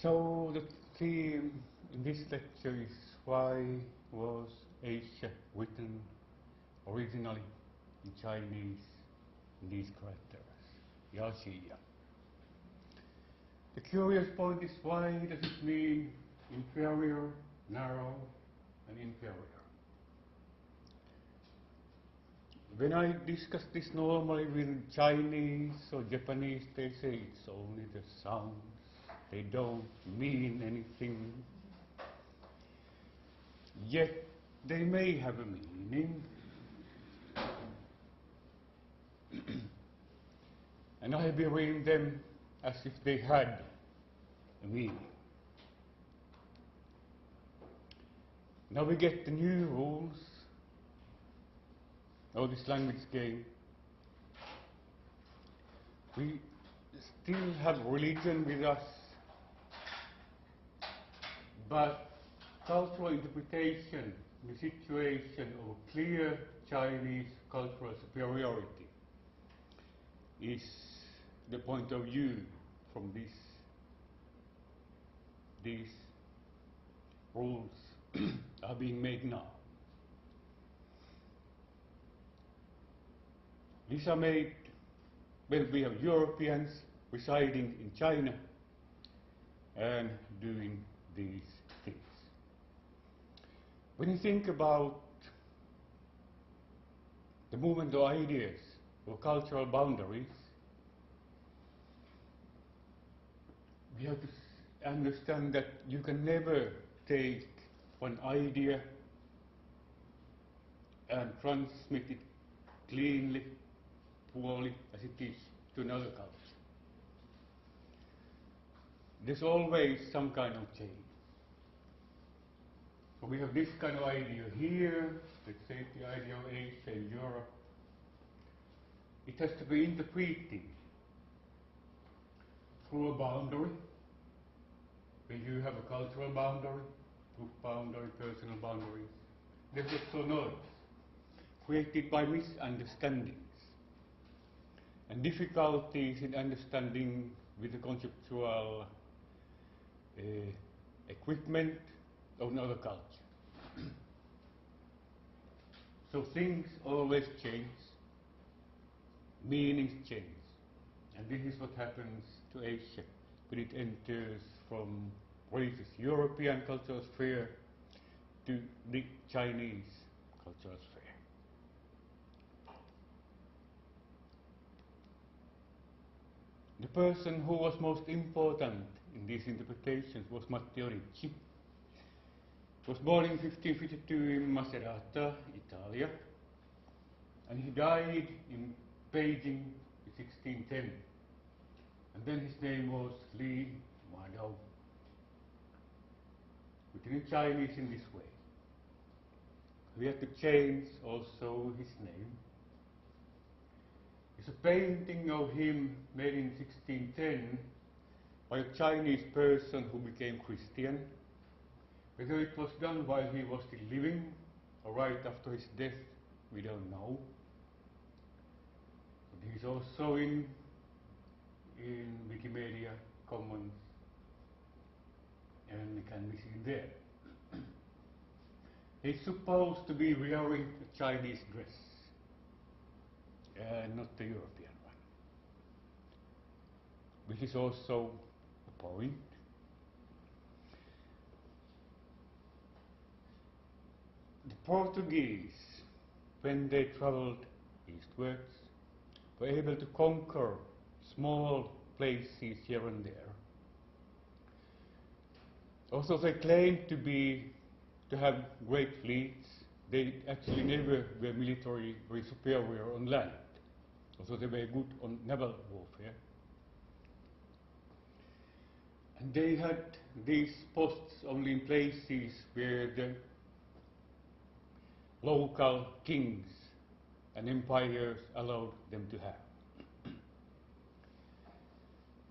So the theme in this lecture is why was Asia written originally in Chinese in these characters, Yaxia. The curious point is why does it mean inferior, narrow, and inferior? When I discuss this normally with Chinese or Japanese, they say it's only the sounds, they don't mean anything. Yet they may have a meaning. And I believe them as if they had a meaning. Now we get the new rules of this language game. We still have religion with us, but cultural interpretation in the situation of clear Chinese cultural superiority is the point of view from these rules are being made now. These are made when we have Europeans residing in China and doing these things. When you think about the movement of ideas or cultural boundaries, we have to understand that you can never take one idea and transmit it cleanly, poorly, as it is, to another culture. There's always some kind of change. So we have this kind of idea here, let's say the idea of Asia and Europe. It has to be interpreted through a boundary. When you have a cultural boundary, group boundary, personal boundaries, there's also noise created by misunderstandings and difficulties in understanding with the conceptual equipment of another culture. So things always change, meanings change, and this is what happens to Asia when it enters from previous European cultural sphere to the Chinese cultural sphere. The person who was most important in these interpretations was Matteo Ricci. He was born in 1552 in Macerata, Italia, and he died in Beijing in 1610. And then his name was Li Madao, written in Chinese in this way. We had to change also his name. It's a painting of him made in 1610 by a Chinese person who became Christian. Whether it was done while he was still living or right after his death, we don't know. But he's also in Wikimedia Commons, and we can be seen there. He's supposed to be wearing a Chinese dress, not the European one, which is also a point. The Portuguese, when they traveled eastwards, were able to conquer small places here and there. Also, they claimed to have great fleets. They actually never were militarily very superior on land. Also, they were good on naval warfare. And they had these posts only in places where the local kings and empires allowed them to have.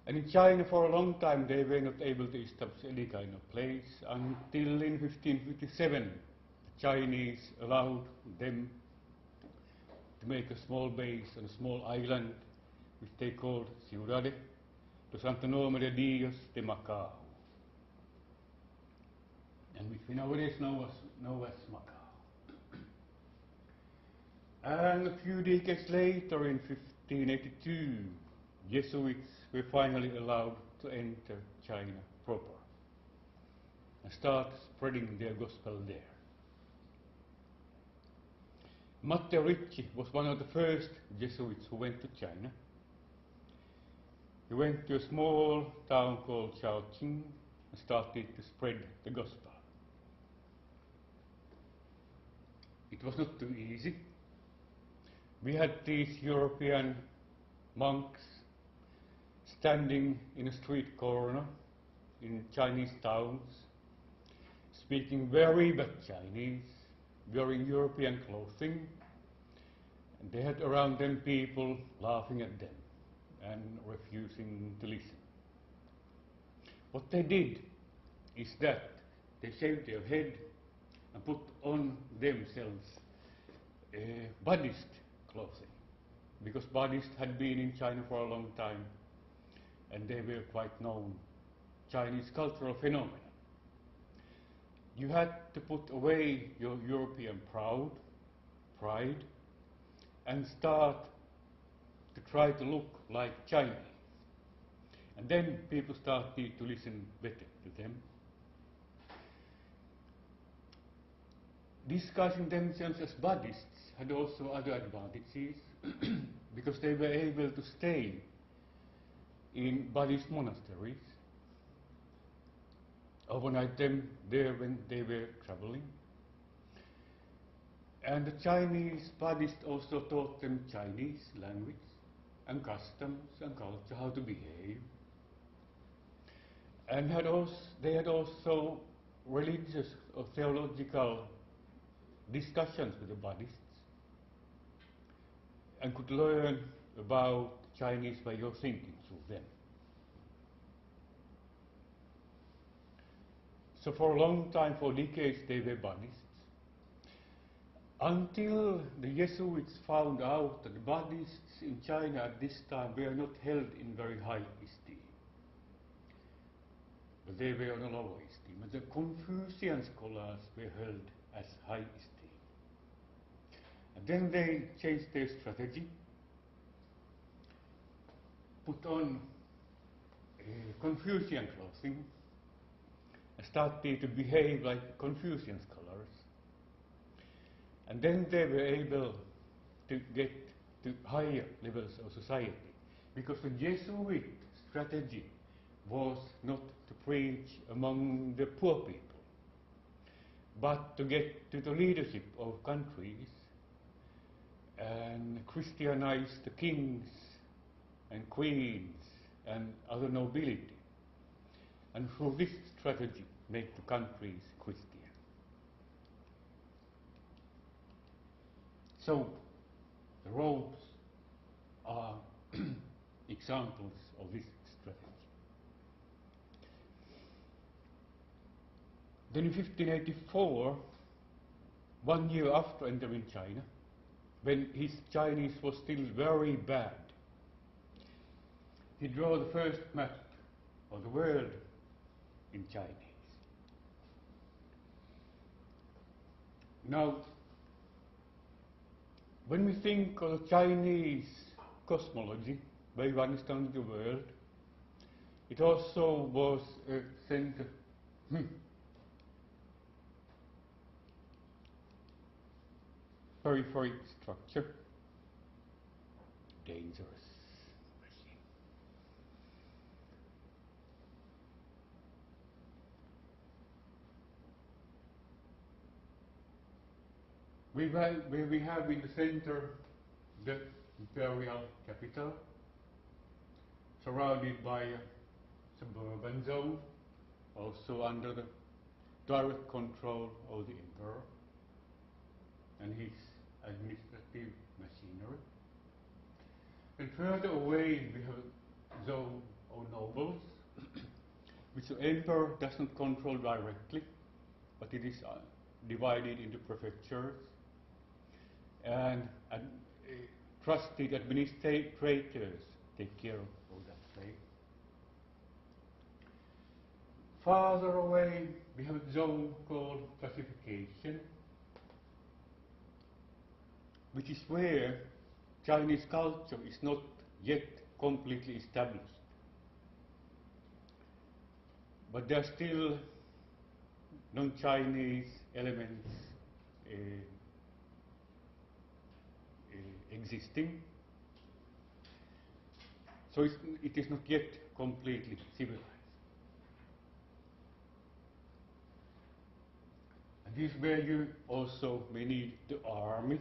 And in China for a long time they were not able to establish any kind of place until in 1557 the Chinese allowed them to make a small base on a small island which they called Ciudad de Santo Nome de Dios de Macao. and which we nowadays know as Macau. And a few decades later, in 1582, Jesuits were finally allowed to enter China proper and start spreading their gospel there. Matteo Ricci was one of the first Jesuits who went to China. He went to a small town called Shaoqing and started to spread the gospel. It was not too easy. We had these European monks standing in a street corner in Chinese towns, speaking very bad Chinese, wearing European clothing, and they had around them people laughing at them and refusing to listen. What they did is that they shaved their head and put on themselves Buddhist clothing, because Buddhists had been in China for a long time and they were quite known Chinese cultural phenomenon. You had to put away your European pride, and start to try to look like Chinese. And then people started to listen better to them. Disguising themselves as Buddhists had also other advantages because they were able to stay in Buddhist monasteries, overnight them there when they were traveling. And the Chinese Buddhists also taught them Chinese language and customs and culture, how to behave. And they had also religious or theological discussions with the Buddhists and could learn about Chinese way of thinking through them. So for a long time, for decades, they were Buddhists, until the Jesuits found out that the Buddhists in China at this time were not held in very high esteem, but they were on a lower esteem. And the Confucian scholars were held as high esteem. And then they changed their strategy, put on Confucian clothing, and started to behave like Confucian scholars. And then they were able to get to higher levels of society, because the Jesuit strategy was not to preach among the poor people, but to get to the leadership of countries and Christianize the kings and queens and other nobility, and through this strategy make the countries Christian. So the robes are examples of this strategy. Then in 1584, 1 year after entering China, when his Chinese was still very bad, he drew the first map of the world in Chinese. Now, when we think of the Chinese cosmology, way of understanding the world, it also was a center. Periphery structure, dangerous machine. We have in the center the imperial capital, surrounded by a suburban zone, also under the direct control of the emperor and his administrative machinery. And further away we have a zone of nobles, which the emperor does not control directly, but it is divided into prefectures, and trusted administrators take care of that place. Farther away we have a zone called classification, which is where Chinese culture is not yet completely established. But there are still non-Chinese elements existing. So it is not yet completely civilized. And this is where you also may need the army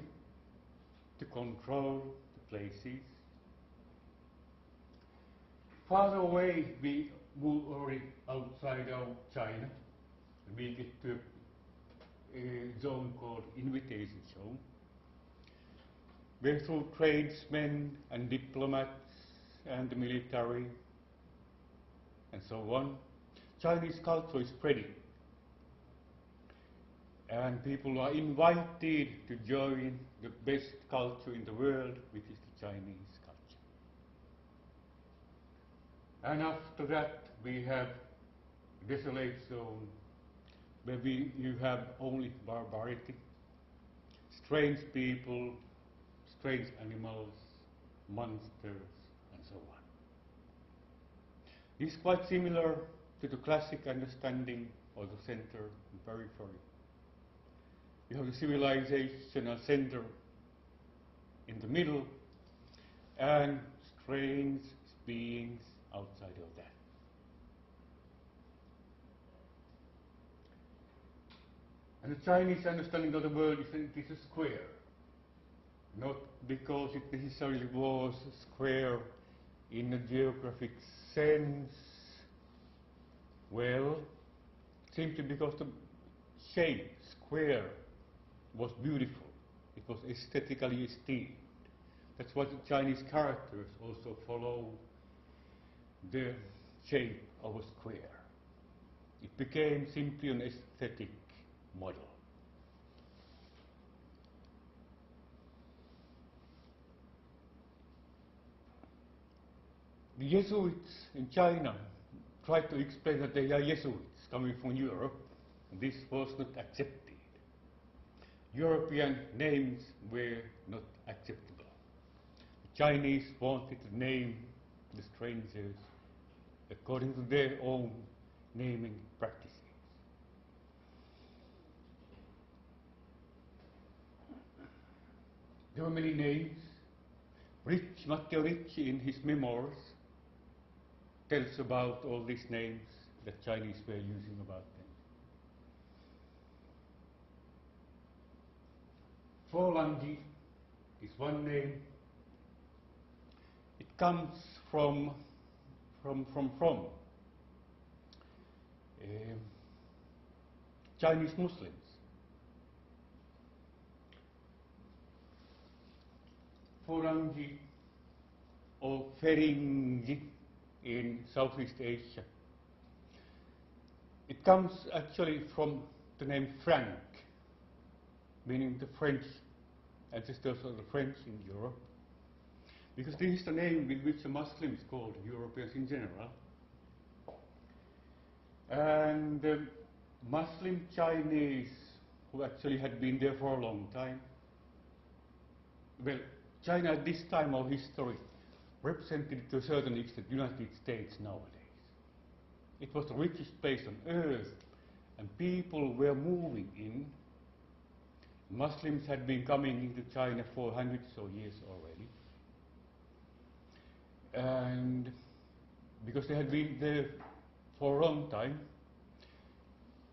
to control the places. Farther away, we move already outside of China, and we get to a zone called invitation zone, where through tradesmen and diplomats and the military and so on, Chinese culture is spreading. And people are invited to join the best culture in the world, which is the Chinese culture. And after that, we have desolate zone, where you have only barbarity, strange people, strange animals, monsters, and so on. It's quite similar to the classic understanding of the center and periphery. You have the civilizational center in the middle and strange beings outside of that. And the Chinese understanding of the world is that it is a square, not because it necessarily was a square in a geographic sense, well, simply because the shape, square, was beautiful. It was aesthetically esteemed. That's why the Chinese characters also follow the shape of a square. It became simply an aesthetic model. The Jesuits in China tried to explain that they are Jesuits coming from Europe. This was not accepted. European names were not acceptable. The Chinese wanted to name the strangers according to their own naming practices. There were many names. Matteo Ricci, in his memoirs, tells about all these names that Chinese were using about them. Folangi is one name. It comes from Chinese Muslims. Folangi or Feringi in Southeast Asia. It comes actually from the name Frank, meaning the French ancestors of the French in Europe, because this is the name with which the Muslims called Europeans in general. And the Muslim Chinese, who actually had been there for a long time, well, China at this time of history represented to a certain extent the United States nowadays. It was the richest place on earth, and people were moving in. Muslims had been coming into China for hundreds of years already. And because they had been there for a long time,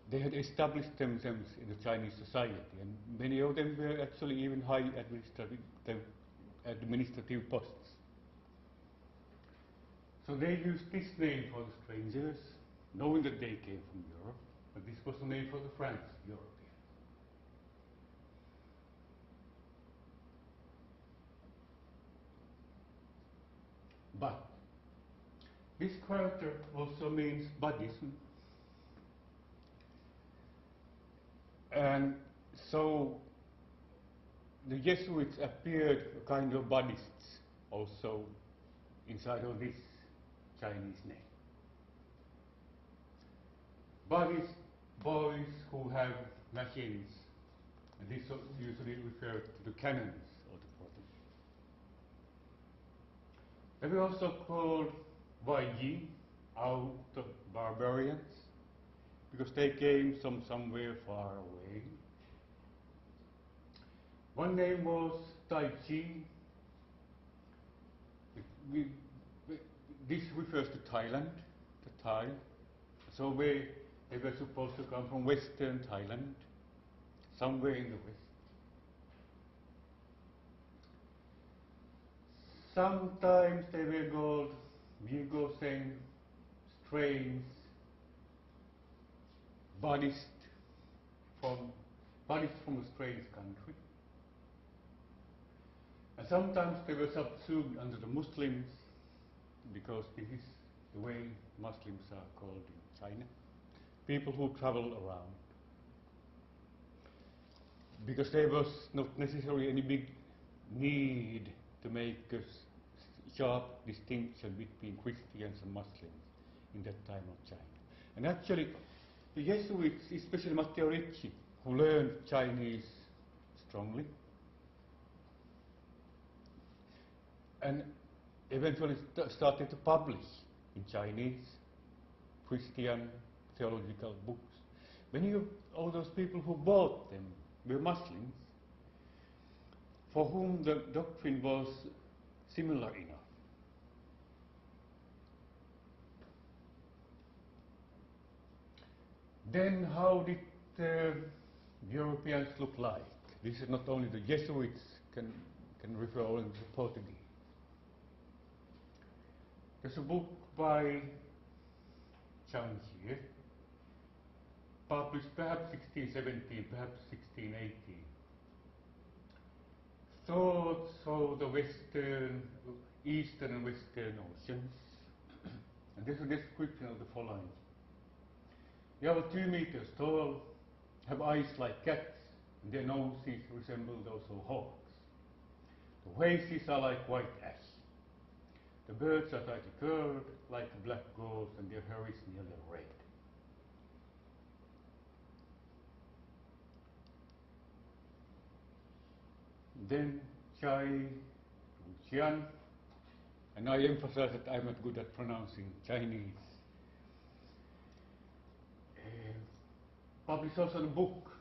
they had established themselves in the Chinese society, and many of them were actually even high administrative posts. So they used this name for the strangers, knowing that they came from Europe, but this was the name for the French Europeans. But this character also means Buddhism. And so the Jesuits appeared a kind of Buddhists also inside of this Chinese name. boys who have machines, and this usually refers to the cannons or the protege. They were also called YG, out of barbarians, because they came from somewhere far away. One name was Tai Chi. This refers to Thailand, the Thai. So they were supposed to come from Western Thailand, somewhere in the West. Sometimes they were called Vigoseng, strange, banished from a strange country. And sometimes they were subsumed under the Muslims, because this is the way Muslims are called in China. People who travel around. Because there was not necessarily any big need to make a sharp distinction between Christians and Muslims in that time of China. And actually, the Jesuits, especially Matteo Ricci, who learned Chinese strongly, and eventually started to publish in Chinese Christian theological books. All those people who bought them were Muslims, for whom the doctrine was similar enough. Then how did Europeans look like? This is not only the Jesuits can refer only to Portuguese. There's a book by Zhang Jie, published perhaps 1617, perhaps 1618. Thoughts of the Eastern and Western oceans. And there's a description of the following. They are 2 meters tall, have eyes like cats, and their noses resemble those of hawks. The faces are like white ash. The birds are tightly curved, like black gulls, and their hair is nearly red. Then Chai Xian, and I emphasize that I'm not good at pronouncing Chinese. Published also a book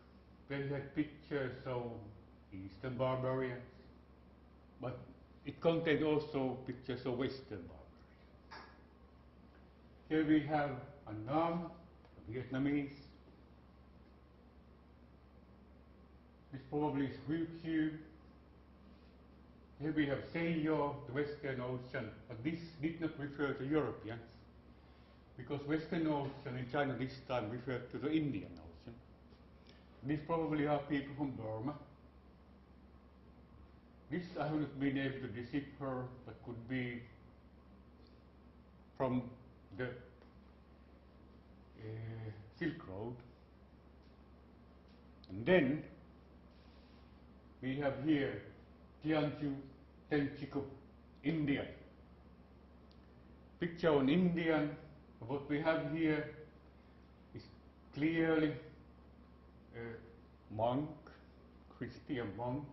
where he had pictures of Eastern barbarians, but it contained also pictures of Western barbarians. Here we have Annam, a Vietnamese. This probably is Ryukyu. Here we have Seiyo, the Western Ocean, but this did not refer to Europeans, because Western Ocean in China this time referred to the Indian Ocean. These probably are people from Burma. This I have not been able to decipher, but could be from the Silk Road. And then we have here Tianju Tenchiku, India. Picture on Indian. What we have here is clearly a monk, Christian monk,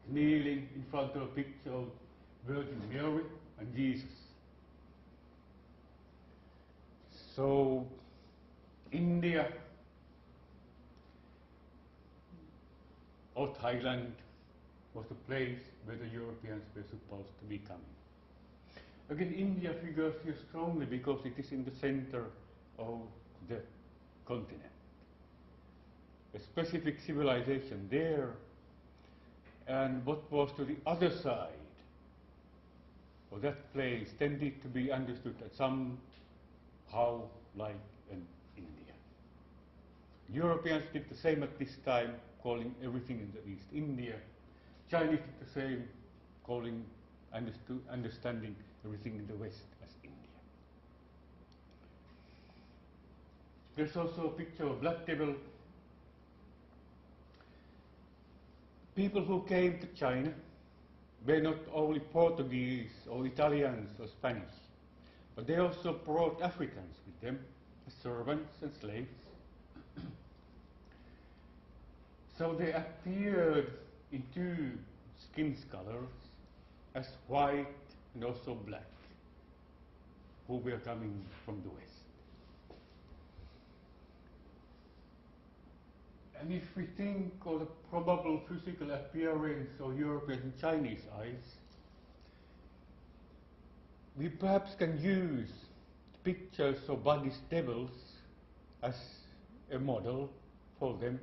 kneeling in front of a picture of Virgin Mary and Jesus. So India or Thailand was the place where the Europeans were supposed to be coming. Again, India figures here strongly because it is in the center of the continent. A specific civilization there, and what was to the other side of that place tended to be understood as somehow like an India. Europeans did the same at this time, calling everything in the East India. Chinese did the same, understanding everything in the West as India. There's also a picture of Black Devil. People who came to China were not only Portuguese or Italians or Spanish, but they also brought Africans with them as servants and slaves. So they appeared in two skin colors, as white and also black, who were coming from the west. And if we think of the probable physical appearance of European and Chinese eyes, we perhaps can use pictures of Buddhist devils as a model for them.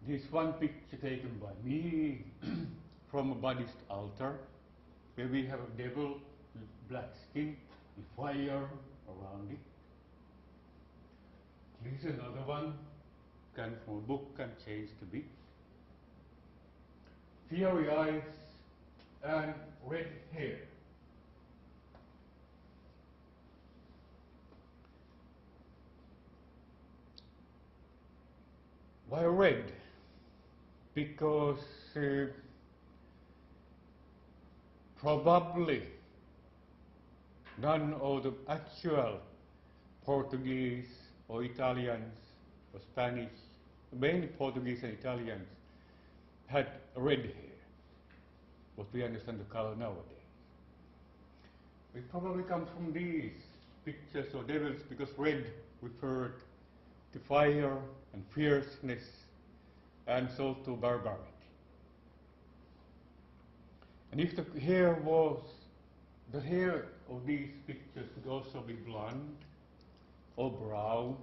This one picture taken by me from a Buddhist altar, where we have a devil with black skin, with fire around it. This is another one, kind from a book and changed a bit. Fiery eyes and red hair. Why red? Because probably none of the actual Portuguese or Italians or Spanish, mainly Portuguese and Italians, had red hair, what we understand the color nowadays. It probably comes from these pictures of devils, because red referred to fire and fierceness and so to barbarity. And if the hair of these pictures could also be blonde or brown,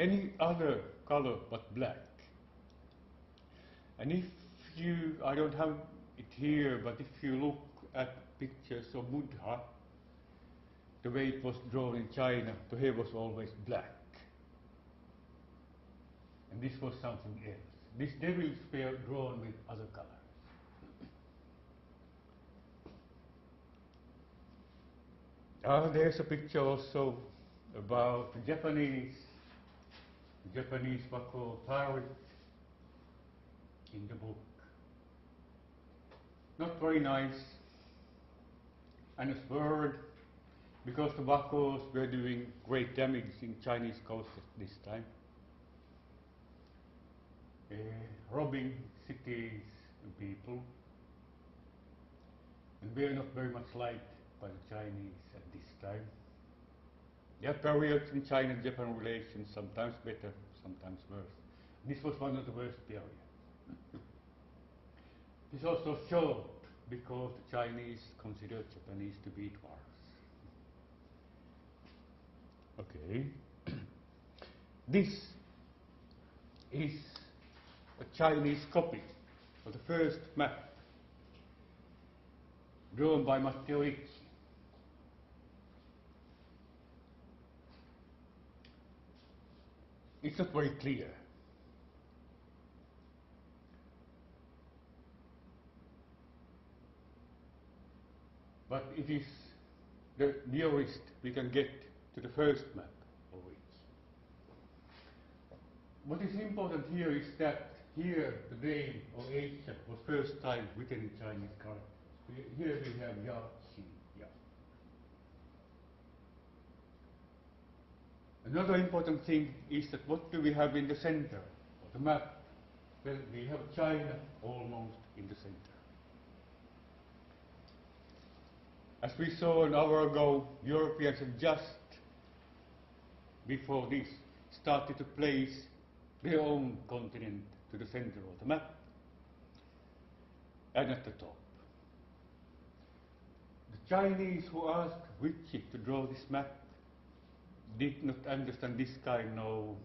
any other color but black. And if you, I don't have it here, but if you look at pictures of Buddha, the way it was drawn in China, the hair was always black. And this was something else. These devils were drawn with other colors. There's a picture also about the Japanese wako pirate in the book. Not very nice, and a word, because the wakos were doing great damage in Chinese coast at this time, robbing cities and people, and were not very much liked by the Chinese at this time. There are periods in China-Japan relations, sometimes better, sometimes worse. This was one of the worst periods. It is also short because the Chinese considered Japanese to be dwarfs. Okay. This is a Chinese copy of the first map drawn by Matteo Ricci. It's not very clear. But it is the nearest we can get to the first map of it. What is important here is that here the name of Asia was first time written in Chinese characters. Here we have Ya, Xin, Ya. Another important thing is that what do we have in the center of the map? Well, we have China almost in the center. As we saw an hour ago, Europeans had just before this started to place their own continent to the center of the map and at the top. The Chinese who asked Ricci to draw this map did not understand this kind of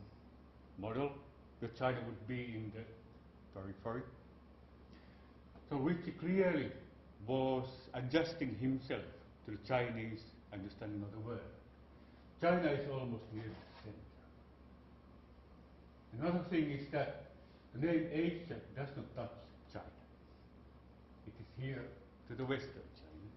model, that China would be in the periphery. So Ricci clearly was adjusting himself to the Chinese understanding of the world. China is almost near the center. Another thing is that the name Asia does not touch China. It is here to the west of China.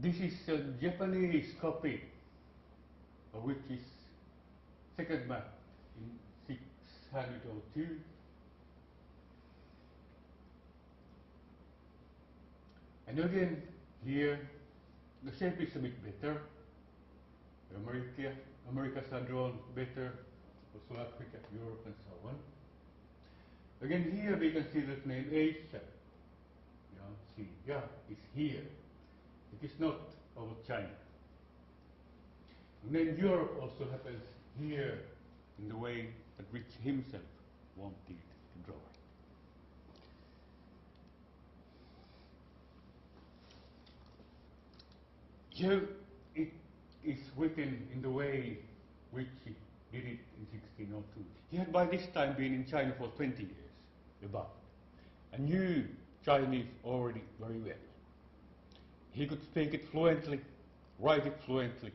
This is a Japanese copy of which is second map in 602. And again, here, the shape is a bit better. Americas are drawn better, also Africa, Europe, and so on. Again, here we can see the name Asia. See, is here. It is not over China. And then Europe also happens here in the way that which himself wanted to draw it. Here it is written in the way which he did it in 1602. He had by this time been in China for 20 years, about, and knew Chinese already very well. He could speak it fluently, write it fluently,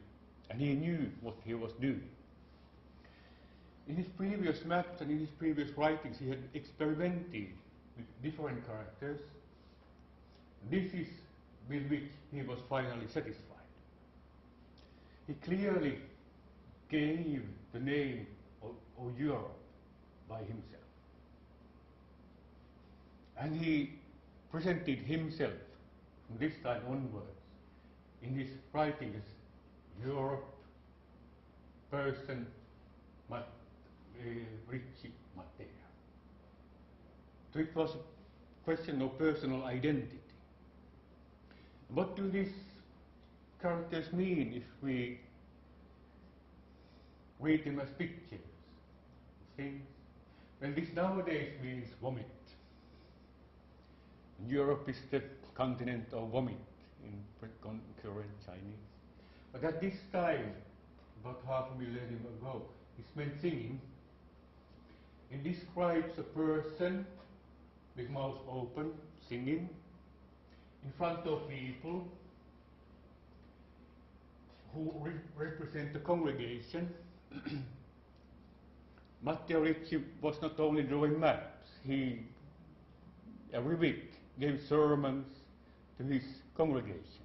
and he knew what he was doing. In his previous maps and in his previous writings, he had experimented with different characters. This is with which he was finally satisfied. He clearly gave the name of Europe by himself. And he presented himself from this time onwards in his writings Europe, person, Ricci, Matera. So it was a question of personal identity. What do these characters mean if we read them as pictures, things? Well, this nowadays means vomit. Europe is the continent of vomit in current Chinese. But at this time, about half a millennium ago, it meant singing. It describes a person with mouth open, singing, in front of people who represent the congregation. Matteo Ricci was not only drawing maps, he every week gave sermons to his congregation.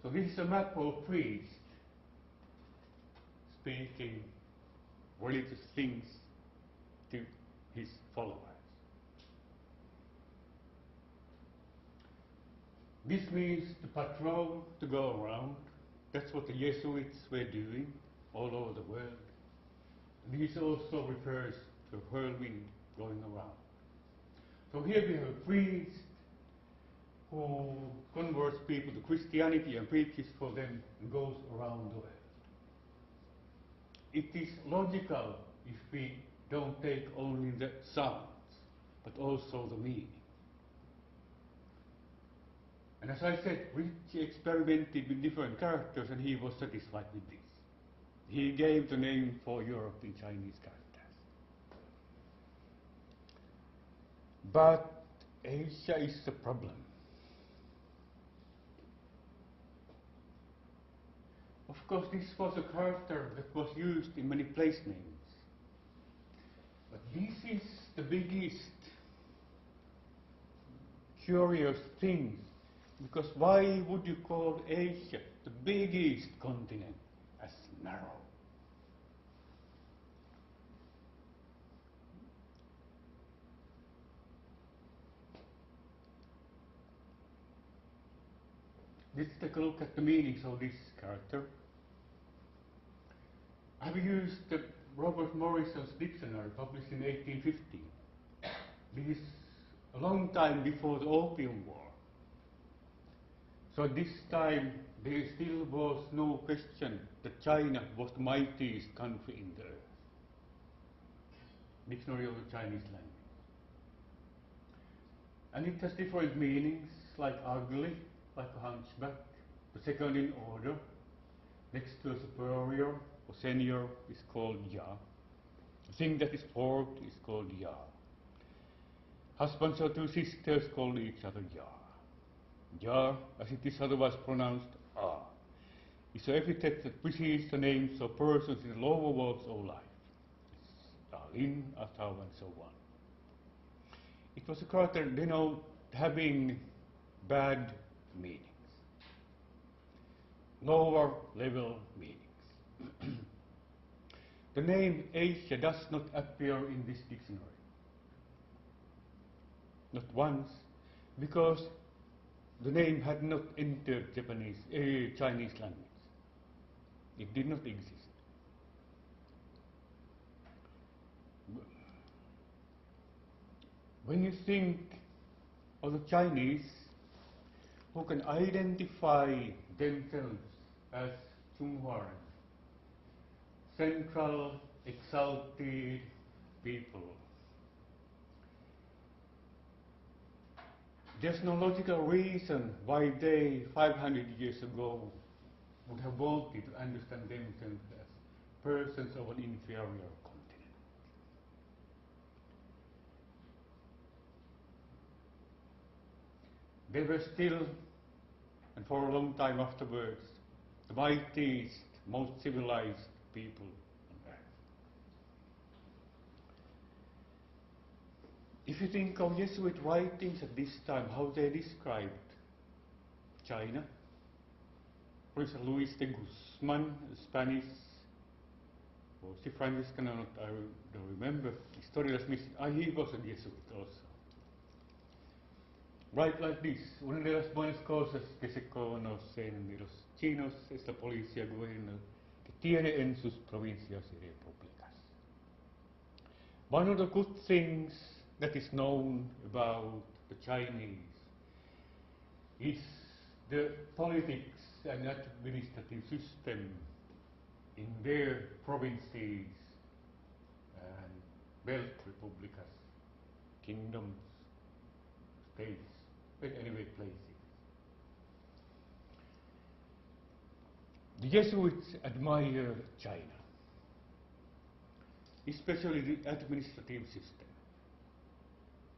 So this is a map of a priest speaking religious things to his followers. This means to patrol, to go around. That's what the Jesuits were doing all over the world. This also refers to a whirlwind going around. So here we have a priest who converts people to Christianity and preaches for them and goes around the world. It is logical if we don't take only the sounds, but also the meaning. And as I said, Ricci experimented with different characters and he was satisfied with this. He gave the name for Europe in Chinese characters. But Asia is the problem. Of course, this was a character that was used in many place names. But this is the biggest curious thing, because why would you call Asia, the biggest continent, as narrow? Let's take a look at the meanings of this character. I've used Robert Morrison's dictionary, published in 1815. This is a long time before the Opium War. So at this time, there still was no question that China was the mightiest country in the earth. Dictionary of the Chinese language. And it has different meanings, like ugly, like a hunchback, the second in order. Next to a superior or senior is called Ya. The thing that is forked is called Ya. Husbands or two sisters call each other Ya. Ya, as it is otherwise pronounced A, is an epithet that precedes the names of persons in the lower walks of life. Stalin, Atau, and so on. It was a character having bad meanings. Lower level meanings. The name Asia does not appear in this dictionary. Not once, because the name had not entered Chinese language. It did not exist. When you think of the Chinese who can identify themselves as Zhonghuan, central, exalted people, there's no logical reason why they, 500 years ago, would have wanted to understand themselves as persons of an inferior continent. They were still, and for a long time afterwards, the mightiest, most civilized people on earth. If you think of Jesuit writings at this time, how they described China, Professor Luis de Guzman, Spanish, or si Franciscan or not, I don't remember, historias missing. He was a Jesuit also. Right like this: una de las buenas cosas que se conocen de los chinos es la policía gobierno que tiene en sus provincias y repúblicas. One of the good things that is known about the Chinese is the politics and administrative system in their provinces and belt republicas, kingdoms, states, but anyway places. The Jesuits admire China, especially the administrative system,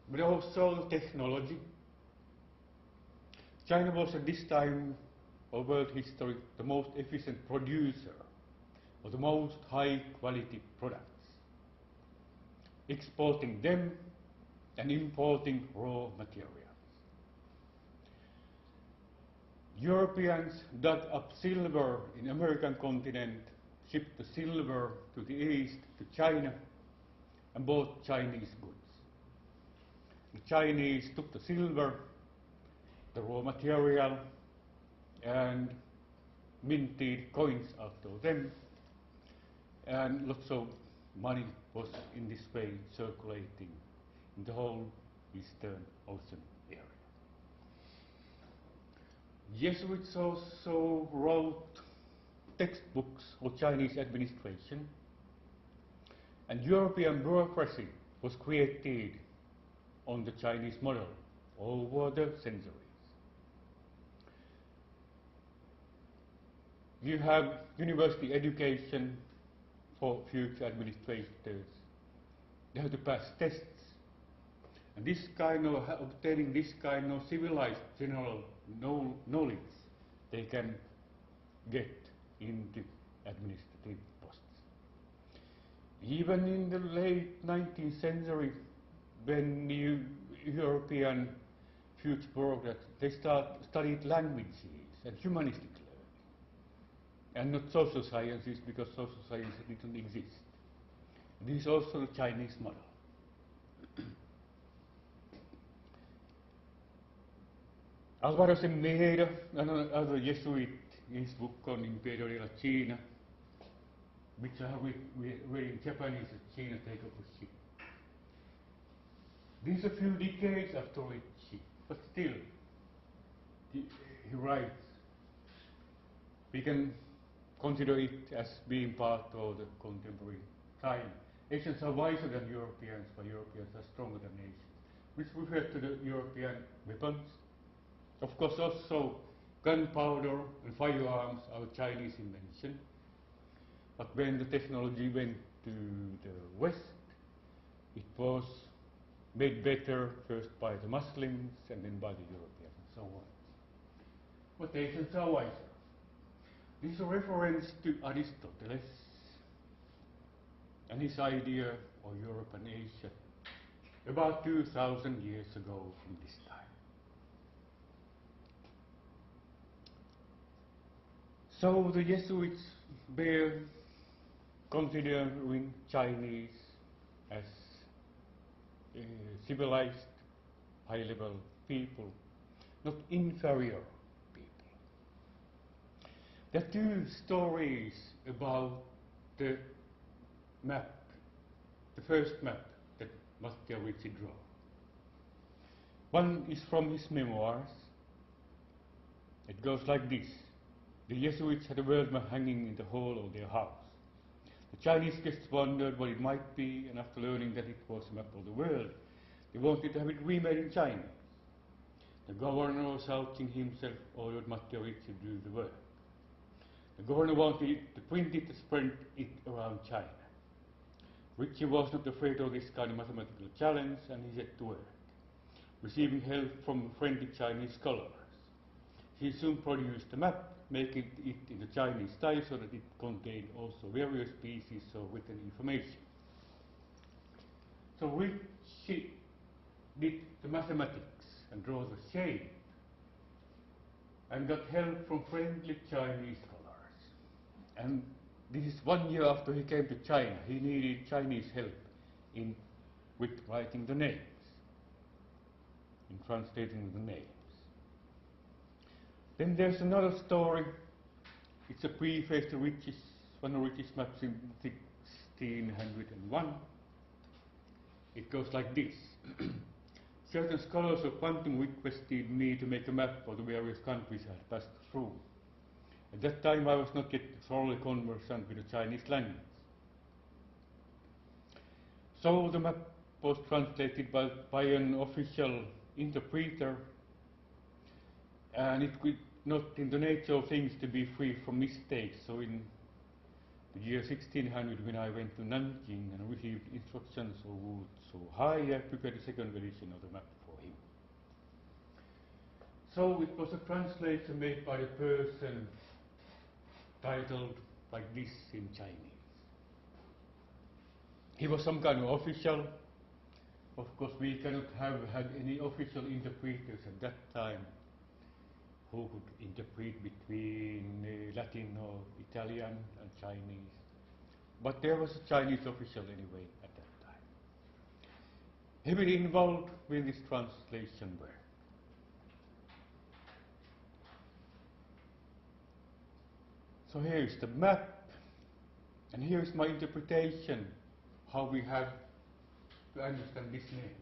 but also technology. China was at this time of world history the most efficient producer of the most high quality products, exporting them and importing raw materials. Europeans dug up silver in American continent, shipped the silver to the east, to China, and bought Chinese goods. The Chinese took the silver, the raw material, and minted coins out of them, and lots of money was in this way circulating in the whole Eastern Ocean area. Jesuits also wrote textbooks of Chinese administration, and European bureaucracy was created on the Chinese model over the centuries. You have university education for future administrators. They have to pass tests, and this kind of obtaining this kind of civilized general knowledge they can get into administrative posts. Even in the late 19th century, when European future bureaucrats, they studied languages and humanistic learning, and not social sciences, because social sciences didn't exist. This is also the Chinese model. Álvaro Semmeira, another Jesuit, in his book on Imperial China, which I have read in Japanese as China Take Up a Ship. This is a few decades after it, but still, he writes, we can consider it as being part of the contemporary time. Asians are wiser than Europeans, but Europeans are stronger than Asians, which refers to the European weapons. Of course, also gunpowder and firearms are a Chinese invention. But when the technology went to the West, it was made better first by the Muslims and then by the Europeans and so on. But Asians are wiser. This is a reference to Aristotle and his idea of Europe and Asia about 2,000 years ago from this time. So the Jesuits were considering Chinese as civilized, high-level people not inferior people. There are two stories about the map, the first map that Matteo Ricci drew. One is from his memoirs. It goes like this. The Jesuits had a world map hanging in the hall of their house. The Chinese guests wondered what it might be, and after learning that it was a map of the world, they wanted to have it remade in China. The governor, shouting himself, ordered Matteo Ricci to do the work. The governor wanted to print it and spread it around China. Ricci was not afraid of this kind of mathematical challenge, and he set to work, receiving help from friendly Chinese scholars. He soon produced a map, making it in the Chinese style so that it contained also various pieces of written information. So Ricci did the mathematics and drew the shape and got help from friendly Chinese scholars. And this is 1 year after he came to China. He needed Chinese help with writing the names, in translating the names. Then there's another story. It's a preface to one of Ricci's maps in 1601. It goes like this. Certain scholars of quantum requested me to make a map of the various countries I had passed through. At that time I was not yet thoroughly conversant with the Chinese language. So the map was translated by an official interpreter, and it could not in the nature of things to be free from mistakes. So in the year 1600, when I went to Nanjing and received instructions of Wu Hai, I prepared a second edition of the map for him. So it was a translation made by a person titled like this in Chinese. He was some kind of official. Of course, we cannot have had any official interpreters at that time who could interpret between Latin or Italian and Chinese. But there was a Chinese official anyway at that time, heavily involved with this translation work. So here is the map, and here is my interpretation how we have to understand this name.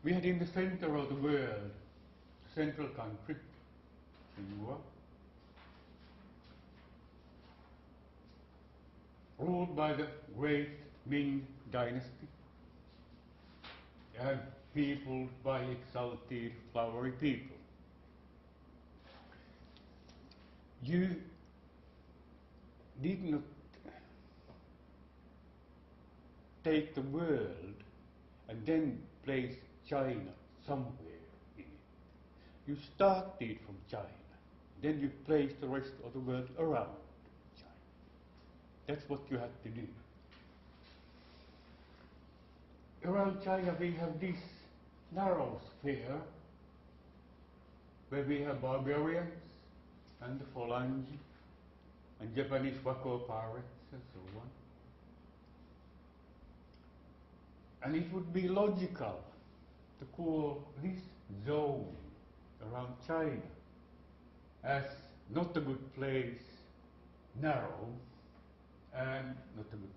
We had in the center of the world, the central country, China, ruled by the great Ming dynasty and peopled by exalted, flowery people. You did not take the world and then place China somewhere in it. You started from China, then you placed the rest of the world around China. That's what you had to do. Around China we have this narrow sphere where we have barbarians and the Phalange and Japanese Wako pirates and so on. And it would be logical to call this zone around China as not a good place, narrow, and not a good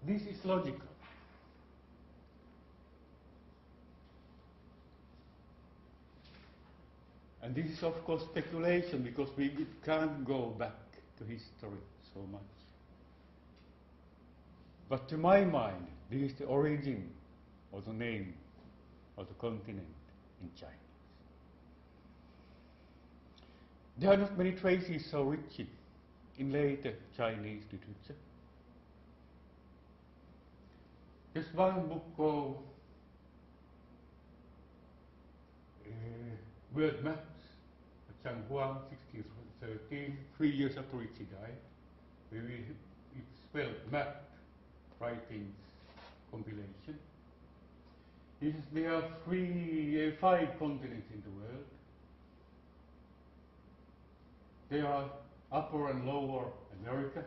place. This is logical. And this is of course speculation, because we can't go back to history so much. But to my mind, this is the origin of the name of the continent in Chinese. There are not many traces so rich in later Chinese literature. There's one book called World Maps, Chang Huang, 1613, 3 years after Ricci died. It's spelled map writings compilation. There are 5 continents in the world. They are Upper and Lower America.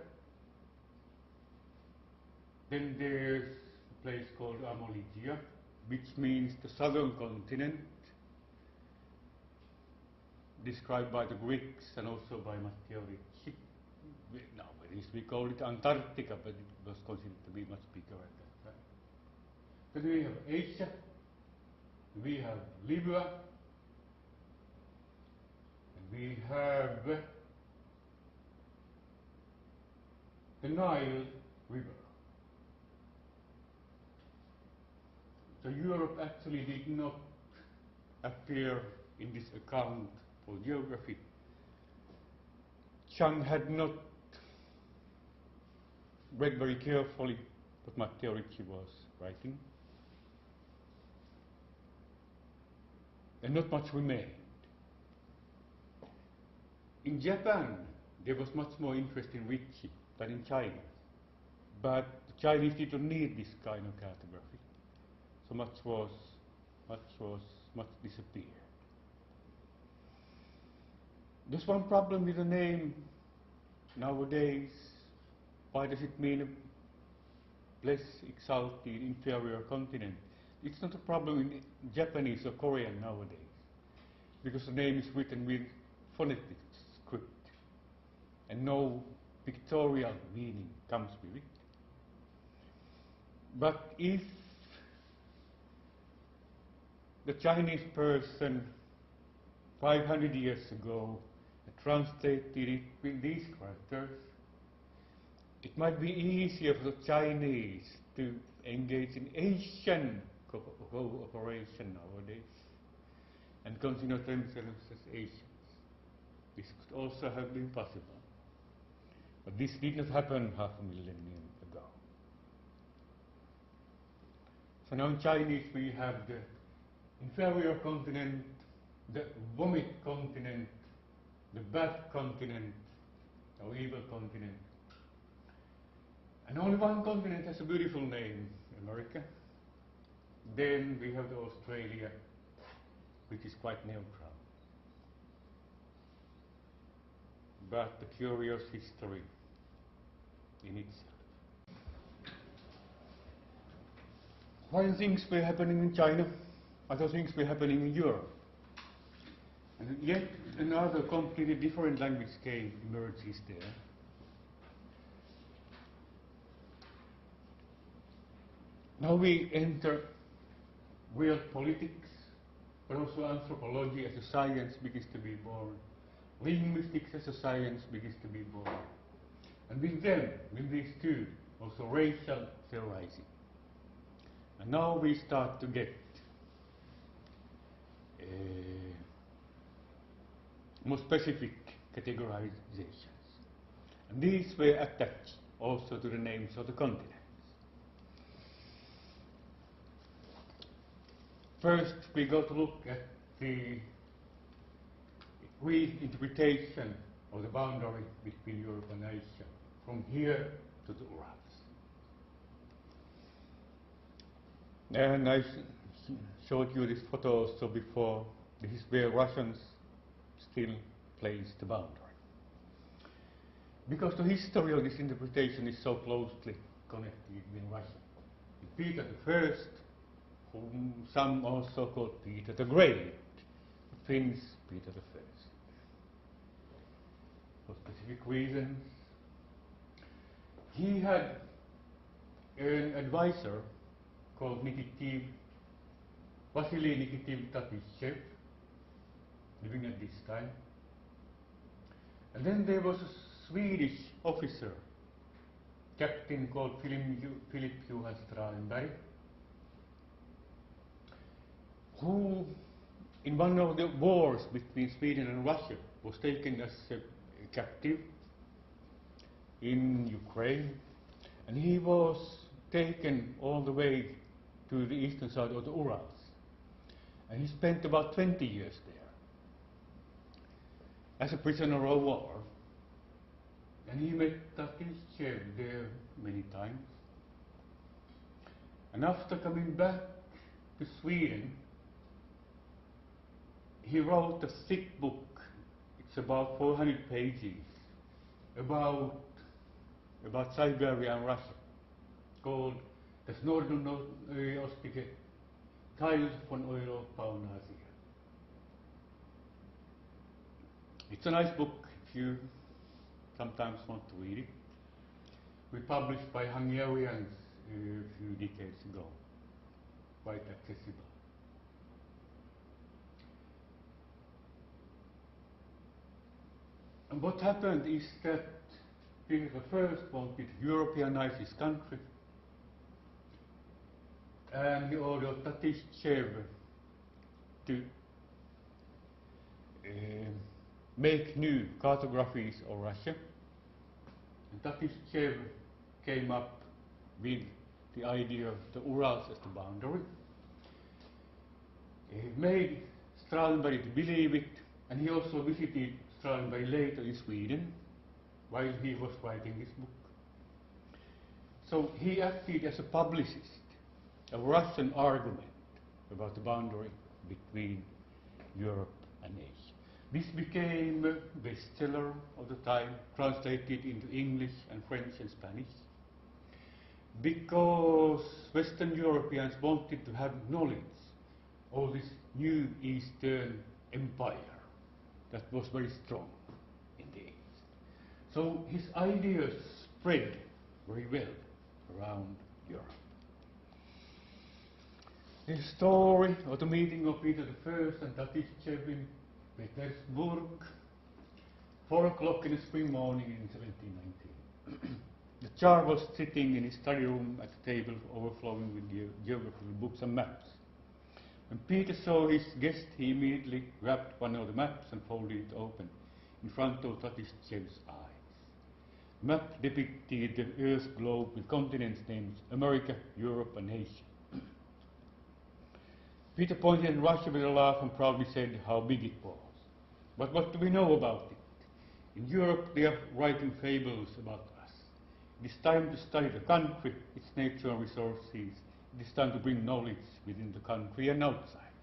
Then there's a place called Amoligia, which means the southern continent, described by the Greeks and also by Matteo Ricci. Nowadays we call it Antarctica, but it was considered to be much bigger at that time. Then we have Asia, we have Libya, and we have the Nile River. So Europe actually did not appear in this account for geography. Chang had not read very carefully what Matteo Ricci was writing, and not much remained. In Japan, there was much more interest in Ricci than in China, but the Chinese didn't need this kind of cartography, so much disappeared. There's one problem with the name nowadays. Why does it mean a less exalted, inferior continent? It's not a problem in Japanese or Korean nowadays, because the name is written with phonetic script, and no pictorial meaning comes with it. But if the Chinese person 500 years ago had translated it with these characters, it might be easier for the Chinese to engage in Asian cooperation nowadays and consider themselves as Asians. This could also have been possible. But this did not happen half a millennium ago. So now in Chinese we have the inferior continent, the vomit continent, the bad continent, or evil continent. And only one continent has a beautiful name, America. Then we have the Australia, which is quite neutral. But a curious history in itself. While things were happening in China, other things were happening in Europe. And yet another completely different language scale emerges there. Now we enter real politics, but also anthropology as a science begins to be born. Linguistics as a science begins to be born. And with them, with these two, also racial theorizing. And now we start to get more specific categorizations. And these were attached also to the names of the continents. First, we go to look at the reinterpretation of the boundary between Europe and Asia, from here to the Urals. And I showed you this photo also before. This is where Russians still place the boundary. Because the history of this interpretation is so closely connected with Russia. Peter I, whom some also called Peter the Great, Finns Peter I. For specific reasons. He had an advisor called Vasily Nikitiv Tatishev, living at this time. And then there was a Swedish officer, captain called Philip Johan Strahlenberg, who in one of the wars between Sweden and Russia was taken as a captive in Ukraine, and he was taken all the way to the eastern side of the Urals, and he spent about 20 years there as a prisoner of war. And he met Tatishev there many times, and after coming back to Sweden, he wrote a thick book. It's about 400 pages about Siberia and Russia, called Das Nordöstliche Teil von Europa und Asia. It's a nice book if you sometimes want to read it. We published by Hungarians a few decades ago, quite accessible. And what happened is that Peter I wanted to Europeanize his country, and he ordered Tatistchev to make new cartographies of Russia. And Tatistchev came up with the idea of the Urals as the boundary. He made Stralberg to believe it, and he also visited Stralberg later in Sweden while he was writing this book. So he acted as a publicist of Russian argument about the boundary between Europe and Asia. This became a bestseller of the time, translated into English and French and Spanish, because Western Europeans wanted to have knowledge of this new Eastern empire that was very strong in the East. So his ideas spread very well around Europe. The story of the meeting of Peter I and Tatistchev in Petersburg, 4 o'clock in the spring morning in 1719. The Tsar was sitting in his study room at the table overflowing with geographical books and maps. When Peter saw his guest, he immediately grabbed one of the maps and folded it open in front of Tatistchev's eyes. The map depicted the Earth's globe with continents named America, Europe and Asia. Peter pointed at Russia with a laugh and proudly said how big it was. But what do we know about it? In Europe they are writing fables about us. It is time to study the country, its nature and resources. It is time to bring knowledge within the country and outside.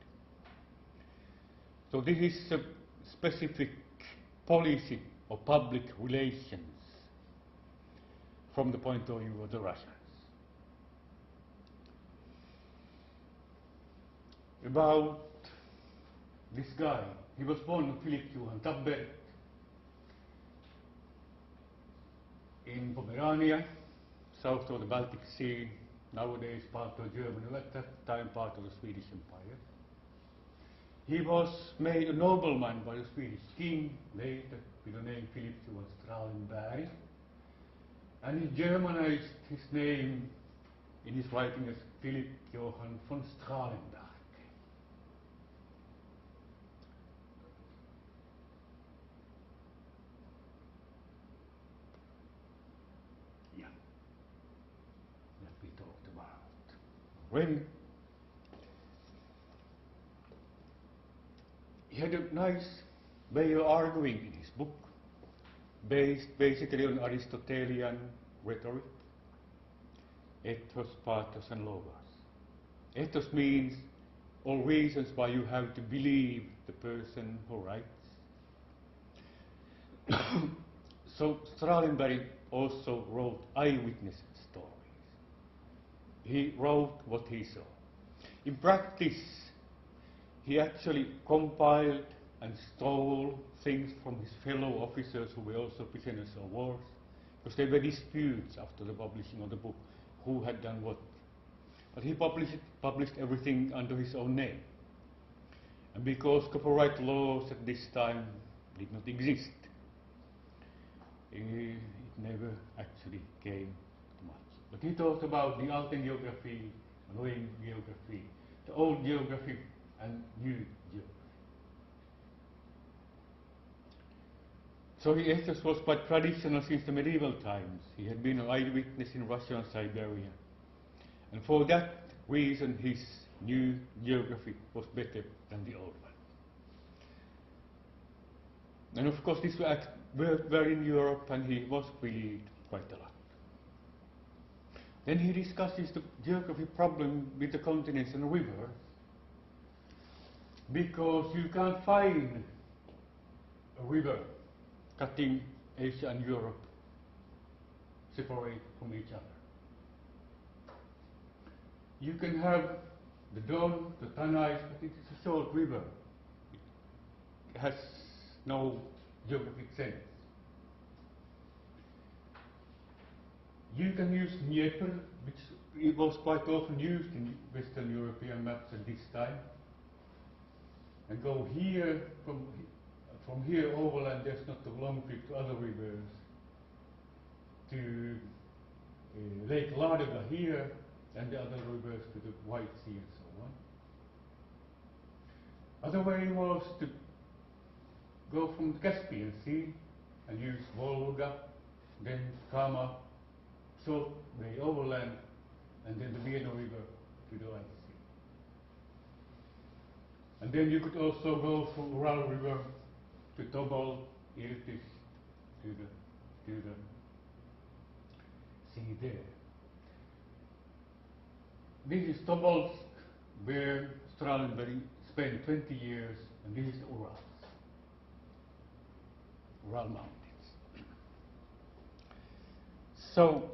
So this is a specific policy of public relations from the point of view of the Russians. About this guy, he was born in Philip Johann Tabbert in Pomerania, south of the Baltic Sea, nowadays part of Germany, at that time part of the Swedish Empire. He was made a nobleman by the Swedish king, later with the name Philip Johann Strahlenberg, and he Germanized his name in his writing as Philip Johann von Strahlenberg. Yeah, that we talked about. When he had a nice way of arguing in his book, based basically on Aristotelian rhetoric, ethos, pathos and logos. Ethos means all reasons why you have to believe the person who writes. So Strahlenberg also wrote eyewitness stories. He wrote what he saw. In practice, he actually compiled and stole things from his fellow officers who were also prisoners of war, because there were disputes after the publishing of the book who had done what. But he published everything under his own name. And because copyright laws at this time did not exist, it never actually came to much. But he talked about the Alten geography, Neuen geography, the old geography and new geography. So his ethos was quite traditional since the medieval times. He had been an eyewitness in Russia and Siberia. And for that reason his new geography was better than the old one. And of course this worked well in Europe and he was believed quite a lot. Then he discusses the geography problem with the continents and rivers, because you can't find a river cutting Asia and Europe separate from each other. You can have the Don, the Tanais, but it is a short river. It has no geographic sense. You can use Dnieper, which it was quite often used in Western European maps at this time, and go here, from here overland. There's not a long trip to other rivers, to Lake Ladoga here, and the other rivers to the White Sea and so on. Other way was to go from the Caspian Sea and use Volga, then Kama, short way overland, and then the Vienna River to the White Sea. And then you could also go from Ural River to Tobol, Irtysh, to the sea there. This is Tobolsk, where Strahlenberg spent 20 years, and this is the Urals, Ural Mountains. So,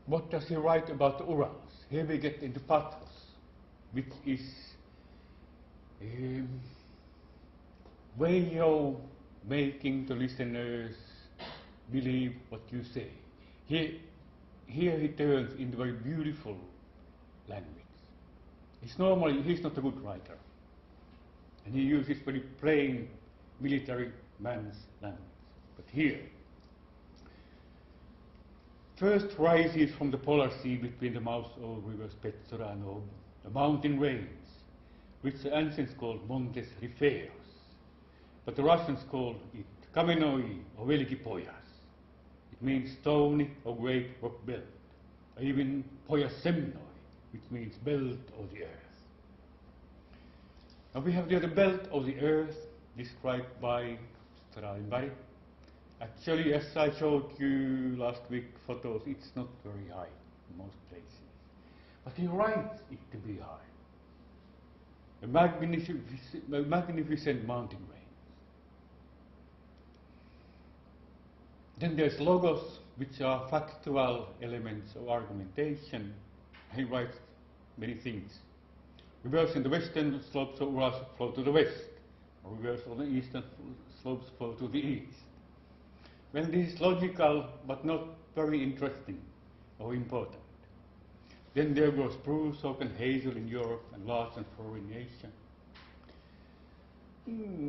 what does he write about the Urals? Here we get into pathos, which is a way of making the listeners believe what you say. Here he turns into very beautiful language. He's not a good writer, and he uses very plain military man's language. But here, first rises from the polar sea between the mouths of rivers Petsora and Ob, the mountain range, which the ancients called Montes Rifeos, but the Russians called it Kamenoi or Veliki Poyas. It means stony or great rock belt, or even Poyasemnoi, which means belt of the earth. Now we have the other belt of the earth described by Strahlenberg. Actually, as I showed you last week photos, it's not very high in most places. But he writes it to be high. A magnificent mountain range. Then there's logos, which are factual elements of argumentation. He writes many things. Rivers in the western slopes of Urals flow to the west, or rivers on the eastern slopes flow to the east. Well, this is logical, but not very interesting or important. Then there was spruce, oak and hazel in Europe, and larch and fir in Asia.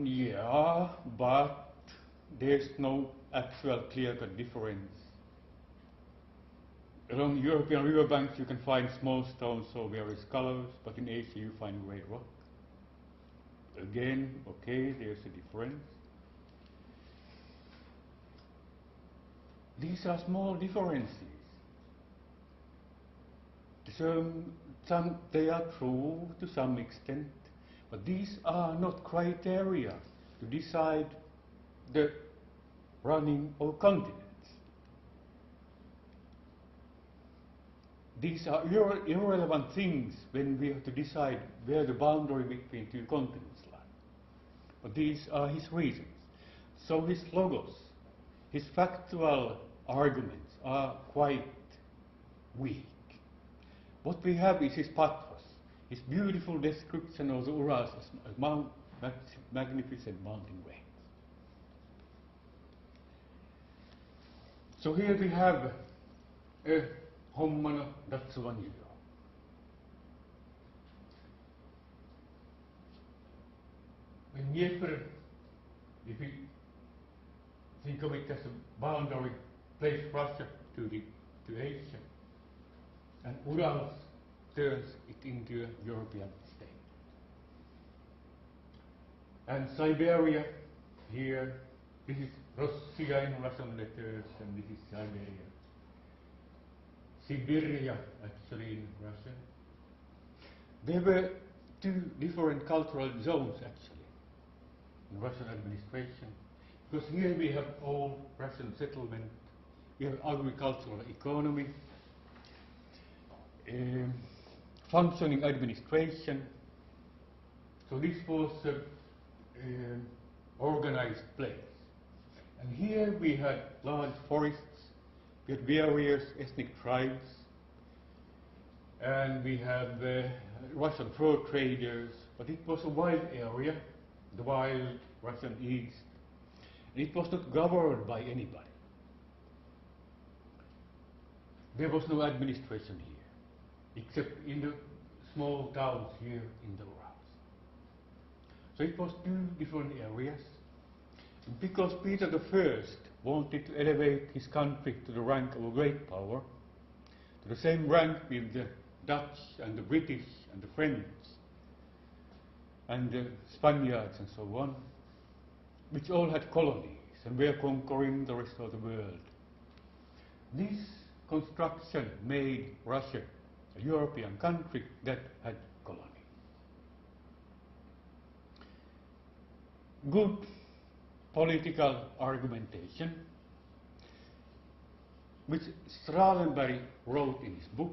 Yeah, but there's no actual clear-cut difference. Along European riverbanks you can find small stones of various colors, but in Asia you find grey rock. Again, okay, there's a difference. These are small differences. They are true to some extent, but these are not criteria to decide the running of continents. These are irrelevant things when we have to decide where the boundary between two continents lie. But these are his reasons. So his logos, his factual arguments are quite weak. What we have is his pathos, his beautiful description of the Urals as a magnificent mountain range. So here we have a hommano datsuvanyo. When Dnieper, if we think of it as a boundary, plays Russia to Asia, and Urals turns it into a European state. And Siberia, here, this is Russia in Russian letters, and this is Siberia. Siberia, actually, in Russian. There were two different cultural zones, actually, in Russian administration. Because here we have old Russian settlement, we have agricultural economy, functioning administration. So this was an organized place. And here we had large forests, we had various ethnic tribes, and we have Russian fur traders, but it was a wild area, the wild Russian East. And it was not governed by anybody. There was no administration here, except in the small towns here in the Urals. So it was two different areas. And because Peter I wanted to elevate his country to the rank of a great power, to the same rank with the Dutch and the British and the French and the Spaniards and so on, which all had colonies and were conquering the rest of the world. This construction made Russia a European country that had colonies. Good political argumentation, which Strahlenberg wrote in his book,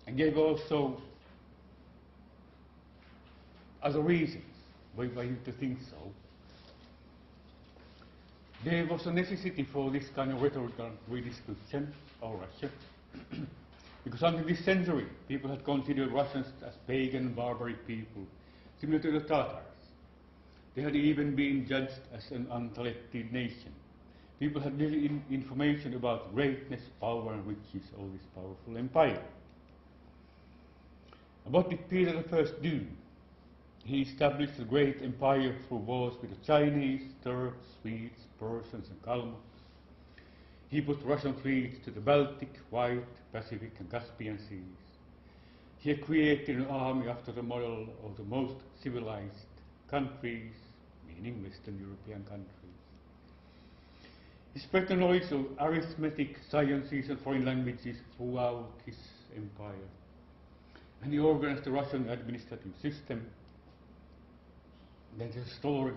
and gave also other reasons why you to think so. There was a necessity for this kind of rhetorical redescription of Russia, because until this century, people had considered Russians as pagan, barbaric people, similar to the Tatars. They had even been judged as an unintellectual nation. People had little information about greatness, power, and riches of this powerful empire. And what did Peter I do? He established a great empire through wars with the Chinese, Turks, Swedes, Persians, and Kalmucks. He put Russian fleets to the Baltic, White, Pacific, and Caspian seas. He had created an army after the model of the most civilized countries, meaning Western European countries. He spread the knowledge of arithmetic, sciences, and foreign languages throughout his empire. And he organized the Russian administrative system. There's a story.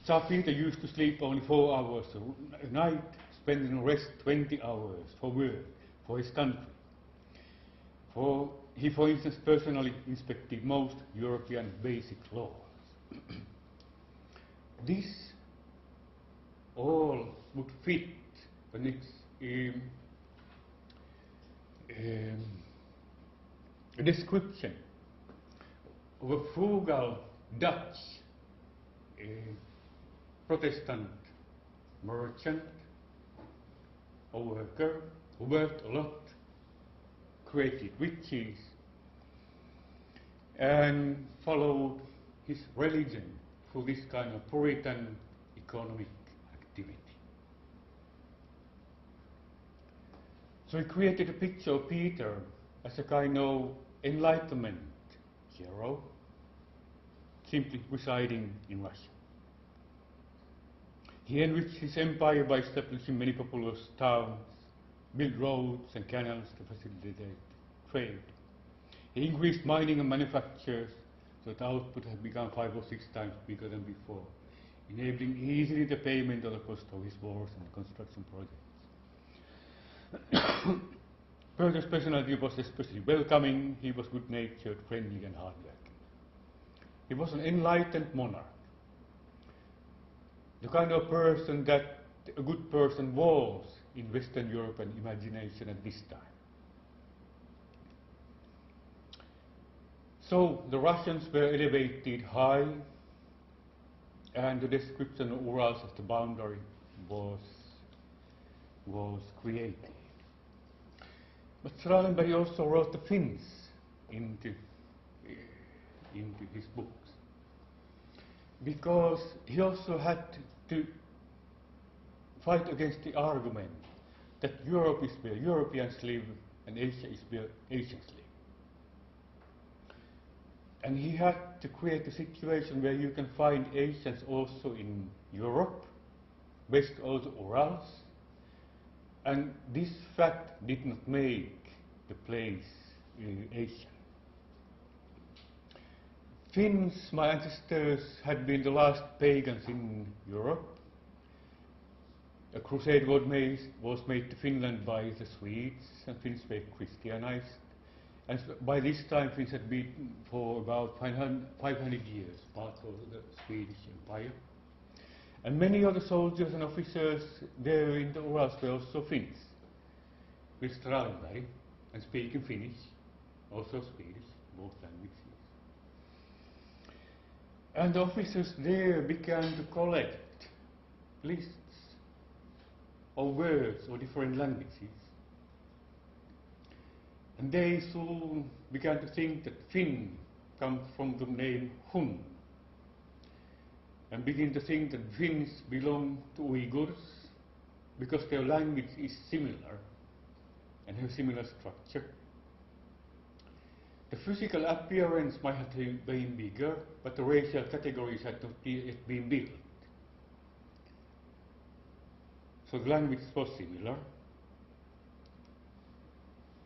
Tsar Peter used to sleep only 4 hours a night, spending the rest 20 hours for work, for his country. He, for instance, personally inspected most European basic laws. This all would fit the next a description of a frugal Dutch Protestant merchant or worker who worked a lot, created riches, and followed his religion through this kind of Puritan economic activity. So he created a picture of Peter as a kind of Enlightenment hero, simply residing in Russia. He enriched his empire by establishing many populous towns, built roads and canals to facilitate trade. He increased mining and manufactures so that output had become 5 or 6 times bigger than before, enabling easily the payment of the cost of his wars and construction projects. Peter's personality was especially welcoming. He was good-natured, friendly, and hardworking. He was an enlightened monarch, the kind of person that a good person was in Western European imagination at this time. So the Russians were elevated high, and the description of Urals as the boundary was created. But Strahlenberg also wrote the Finns into his books, because he also had to fight against the argument that Europe is where Europeans live and Asia is where Asians live. And he had to create a situation where you can find Asians also in Europe, west of the Urals, and this fact did not make the place Asian. Finns, my ancestors, had been the last pagans in Europe. A crusade was made to Finland by the Swedes, and Finns were Christianized. And by this time, Finns had been for about 500 years part of the Swedish Empire. And many of the soldiers and officers there in the Urals were also Finns, with Strahlenberg. and speaking Finnish, also Swedish, both languages. And the officers there began to collect lists of words of different languages. And they soon began to think that Finn comes from the name Hun, and begin to think that Finns belong to Uyghurs because their language is similar and have similar structure. The physical appearance might have been bigger, but the racial categories had not yet been built. So the language was similar.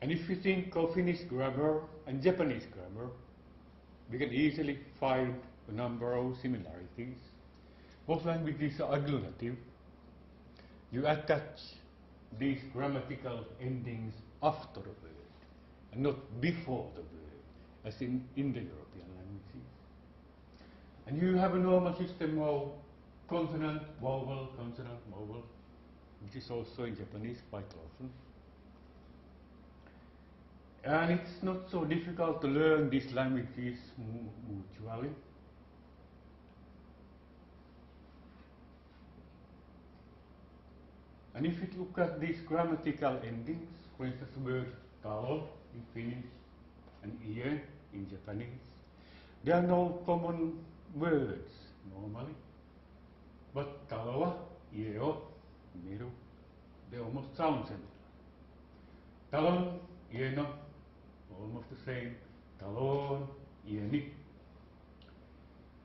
And if you think of Finnish grammar and Japanese grammar, we can easily find a number of similarities. Both languages are agglutinative. You attach these grammatical endings after the word and not before the word, as in the European languages. And you have a normal system of consonant, vowel, which is also in Japanese quite often. And it's not so difficult to learn these languages mutually. And if you look at these grammatical endings, for instance, the word talo in Finnish and ie in Japanese, there are no common words normally. But taloa, ieo, miru, they almost sound similar. Talon, ieno, almost the same. Talon, ieni.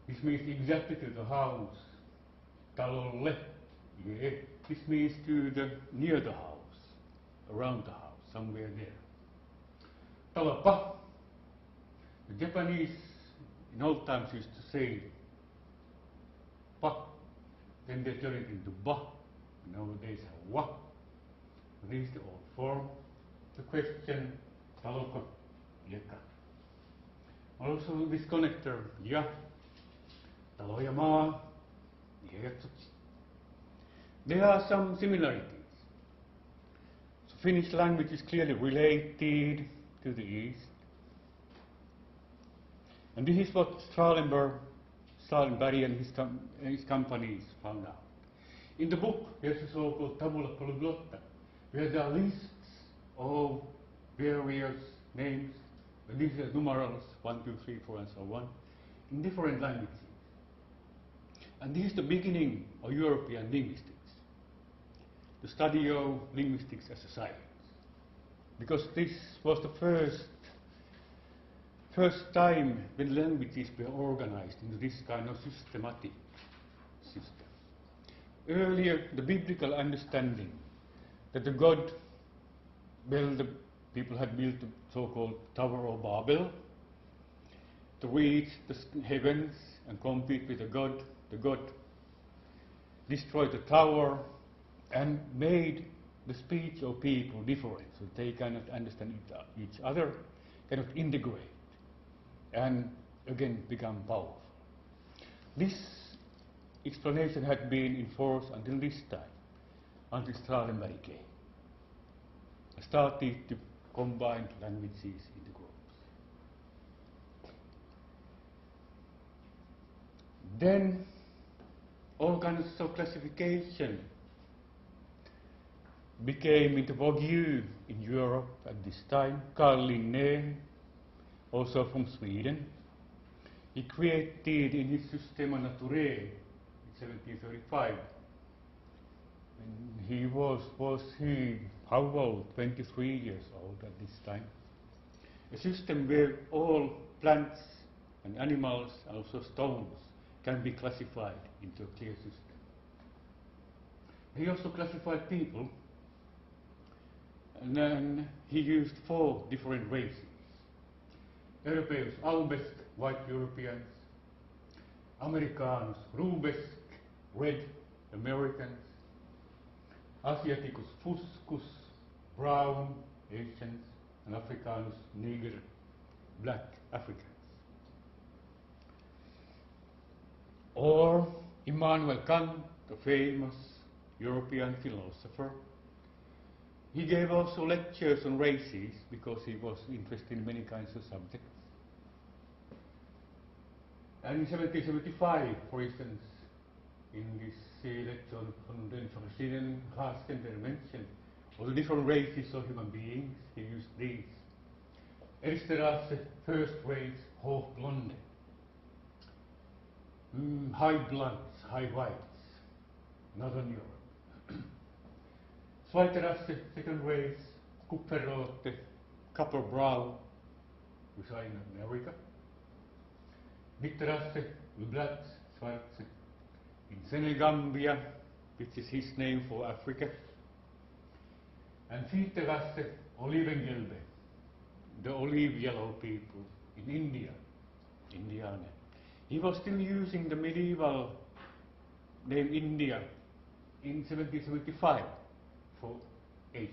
This means exactly to the house. Talolle, ie. This means to the near the house, around the house, somewhere there. Talapa. The Japanese in old times used to say pa, then they turn it into ba. Nowadays have wa. This is the old form. The question taloko, yeka. Also this connector ya, taloyama, yetsuchi. There are some similarities. So Finnish language is clearly related to the East. And this is what Strahlenberg and his companies found out. In the book, there's a so-called tabula polyglotta, where there are lists of various names, these are numerals, 1, 2, 3, 4, and so on, in different languages. And this is the beginning of European linguistics, the study of linguistics as a science. Because this was the first time when languages were organized into this kind of systematic system. Earlier, the biblical understanding that the people had built the so-called Tower of Babel to reach the heavens and compete with the God destroyed the tower and made the speech of people different, so they cannot understand each other, cannot integrate, and again become powerful. This explanation had been in force until this time, until Strahlenberg came. Started to combine languages into groups. Then all kinds of classification became into vogue in Europe at this time. Carl Linné, also from Sweden, he created in his Systema Naturae in 1735. And he was how old? 23 years old at this time. A system where all plants and animals, and also stones, can be classified into a clear system. He also classified people, and then he used 4 different races. Europeus Albesk, white Europeans, Americanus Rubesk, red Americans, Asiaticus Fuscus, brown Asians, and Africanus Niger, black Africans. Or Immanuel Kant, the famous European philosopher, He gave also lectures on races because he was interested in many kinds of subjects. And in 1775, for instance, in this lecture on den verschiedenen Rassen der Menschen, or the different races of human beings, he used these. Erste Rasse, first race, Hochblonde. High blondes, high whites, Northern Europe. Zweite Rasse, second race, Kupferrote, copper brown, which are in America. Dritte Rasse, Bloods, Schwarze, in Senegambia, which is his name for Africa. And vierte Rasse, Olivengelbe, the olive yellow people in India, Indiana. He was still using the medieval name India in 1775 for Asia.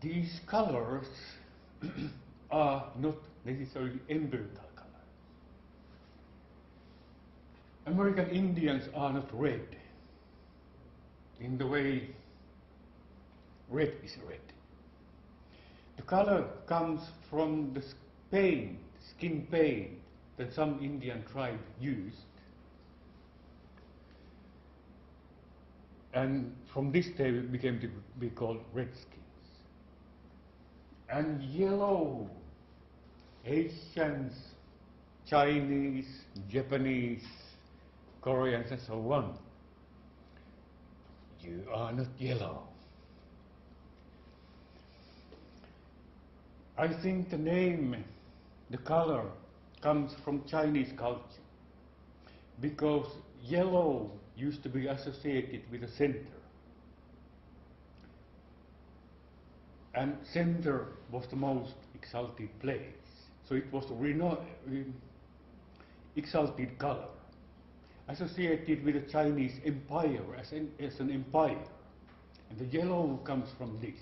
These colors are not necessarily empirical colors. American Indians are not red in the way red is red. The color comes from the paint, skin paint that some Indian tribe used. And from this they became to be called redskins. And yellow, Asians, Chinese, Japanese, Koreans and so on. You are not yellow. I think the name, the color, comes from Chinese culture, because yellow used to be associated with the center. And center was the most exalted place. So it was a exalted color, associated with the Chinese empire as an empire. And the yellow comes from this.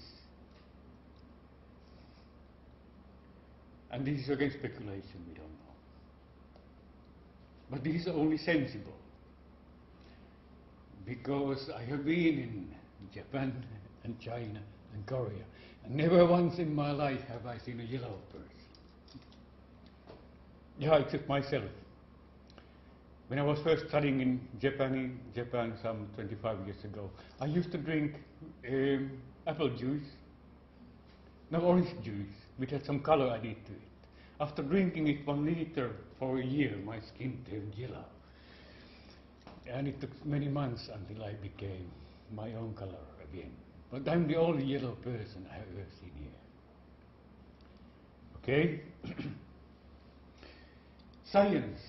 And this is again speculation, we don't know. But this is only sensible, because I have been in Japan and China and Korea, and never once in my life have I seen a yellow person. Yeah, except myself. When I was first studying in Japan some 25 years ago, I used to drink apple juice, no, orange juice, which had some color added to it. After drinking it 1 liter for a year, my skin turned yellow. And it took many months until I became my own color again. But I'm the only yellow person I have ever seen here. Okay? Science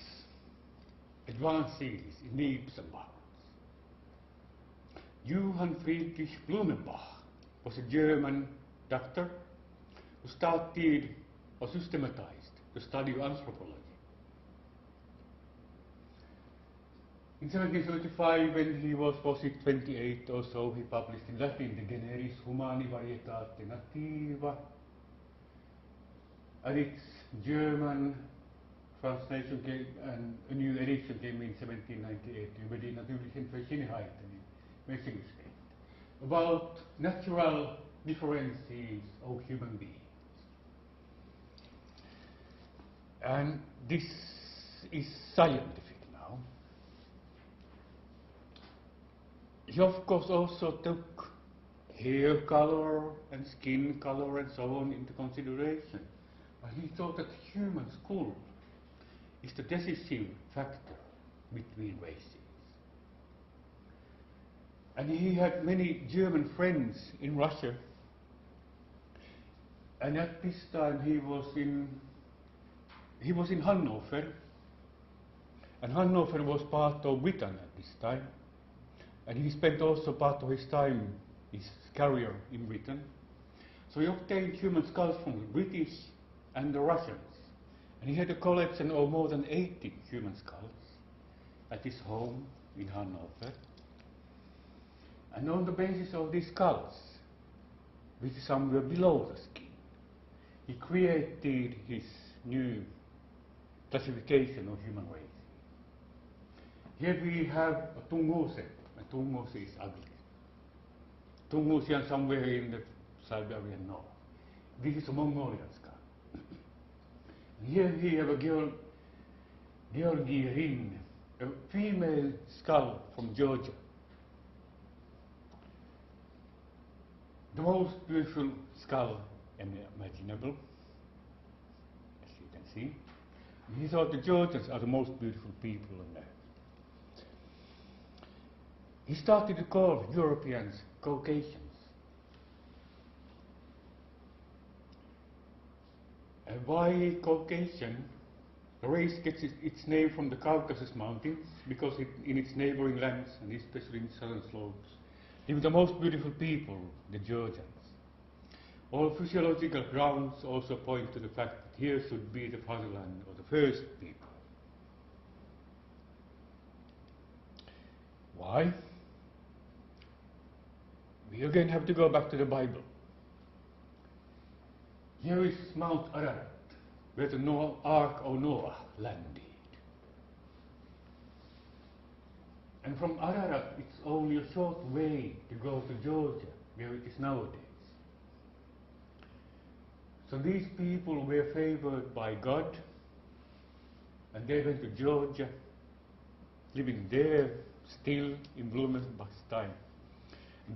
advances in leaps and bounds. Johann Friedrich Blumenbach was a German doctor who started or systematized the study of anthropology. In 1775, when he was it 28 or so, he published in Latin the Generis Humani Varietate Nativa, and its German translation came, and a new edition came in 1798, über die natürlichen Verschiedenheiten in Menschengeschlecht, about natural differences of human beings. And this is scientific now. He of course also took hair color and skin color and so on into consideration. But he thought that human skull is the decisive factor between races. And he had many German friends in Russia. And at this time he was in Hanover. And Hanover was part of Britain at this time. And he spent also part of his time, his career in Britain. So he obtained human skulls from the British and the Russians. And he had a collection of more than 80 human skulls at his home in Hanover. And on the basis of these skulls, which some were below the skin, he created his new classification of human races. Here we have a Tunguse, and Tunguse is ugly. Tungusian somewhere in the Siberian north. This is a Mongolian skull. And here we have a Georgi Rin, a female skull from Georgia. The most beautiful skull imaginable, as you can see. He thought the Georgians are the most beautiful people on earth. He started to call Europeans Caucasians. And why Caucasian? The race gets its name from the Caucasus Mountains, because in its neighboring lands, and especially in southern slopes, live the most beautiful people, the Georgians. All physiological grounds also point to the fact that here should be the fatherland of the first people. Why? We again have to go back to the Bible. Here is Mount Ararat, where the Ark of Noah landed. And from Ararat, it's only a short way to go to Georgia, where it is nowadays. So these people were favored by God, and they went to Georgia, living there, still in Blumenbach's time.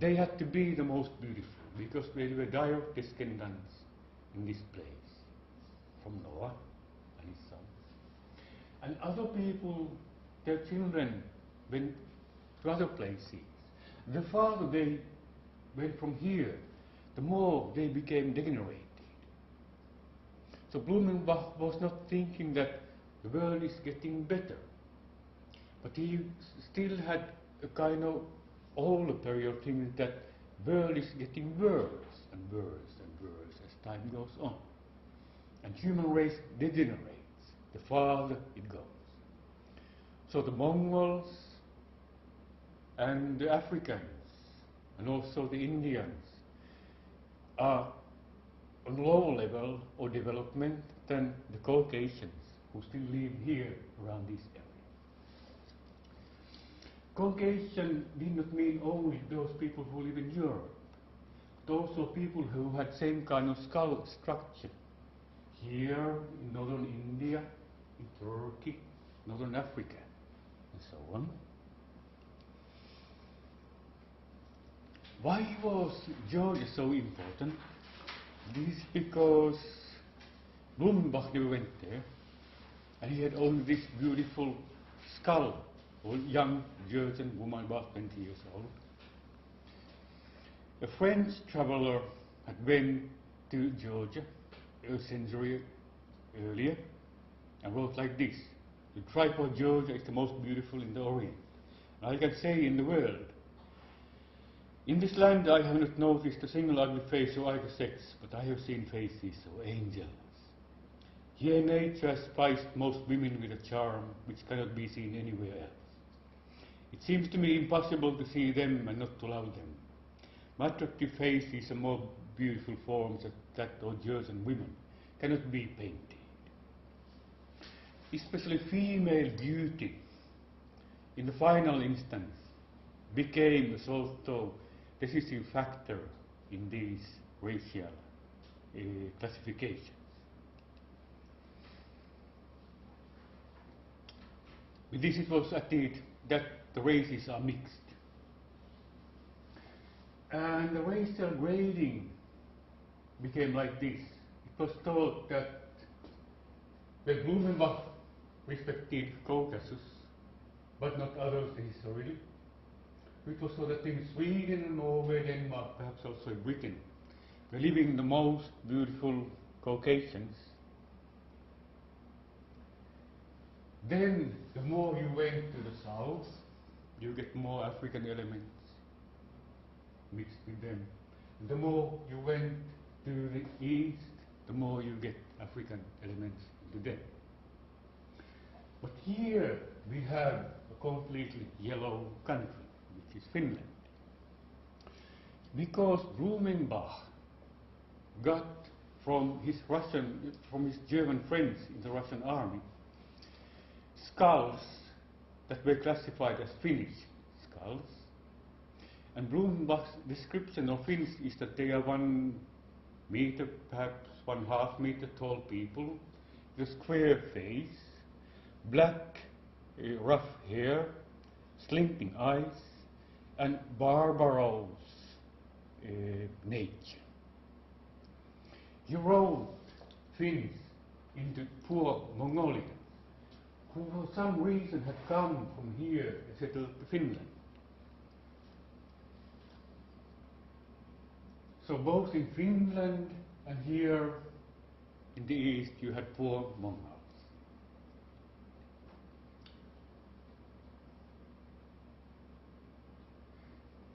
They had to be the most beautiful, because they were direct descendants in this place from Noah and his sons. And other people, their children, went to other places. The farther they went from here, the more they became degenerated. So Blumenbach was not thinking that the world is getting better, but he still had a kind of older period thinking that the world is getting worse and worse and worse as time goes on. And human race degenerates the farther it goes. So the Mongols and the Africans and also the Indians are on lower level of development than the Caucasians who still live here around this area. Caucasian did not mean only those people who live in Europe, but also people who had same kind of skull structure here in northern India, in Turkey, northern Africa, and so on. Why was Georgia so important? This is because Blumenbach never went there, and he had only this beautiful skull of a young Georgian woman about 20 years old. A French traveler had went to Georgia a century earlier and wrote like this: "The tribe of Georgia is the most beautiful in the Orient. And I can say in the world, in this land I have not noticed a single ugly face of either sex, but I have seen faces of angels. Here nature has spiced most women with a charm which cannot be seen anywhere else. It seems to me impossible to see them and not to love them. My attractive faces and more beautiful forms that of Georgian women cannot be painted. Especially female beauty, in the final instance, became a sort of decisive factor in these racial classifications. With this it was added that the races are mixed. And the racial grading became like this. It was thought that Blumenbach respected Caucasus, but not others historically. It was so that in Sweden, Norway, Denmark, perhaps also in Britain, were living the most beautiful Caucasians. Then, the more you went to the south, you get more African elements mixed with them. And the more you went to the east, the more you get African elements into them. But here we have a completely yellow country, which is Finland. Because Blumenbach got from his German friends in the Russian army, skulls that were classified as Finnish skulls. And Blumenbach's description of Finns is that they are 1 meter, perhaps 1/2 meter tall people, with a square face, black, rough hair, slinking eyes, and barbarous nature. He wrote Finns into poor Mongolians, who for some reason had come from here and settled to Finland. So both in Finland and here in the east you had poor Mongols.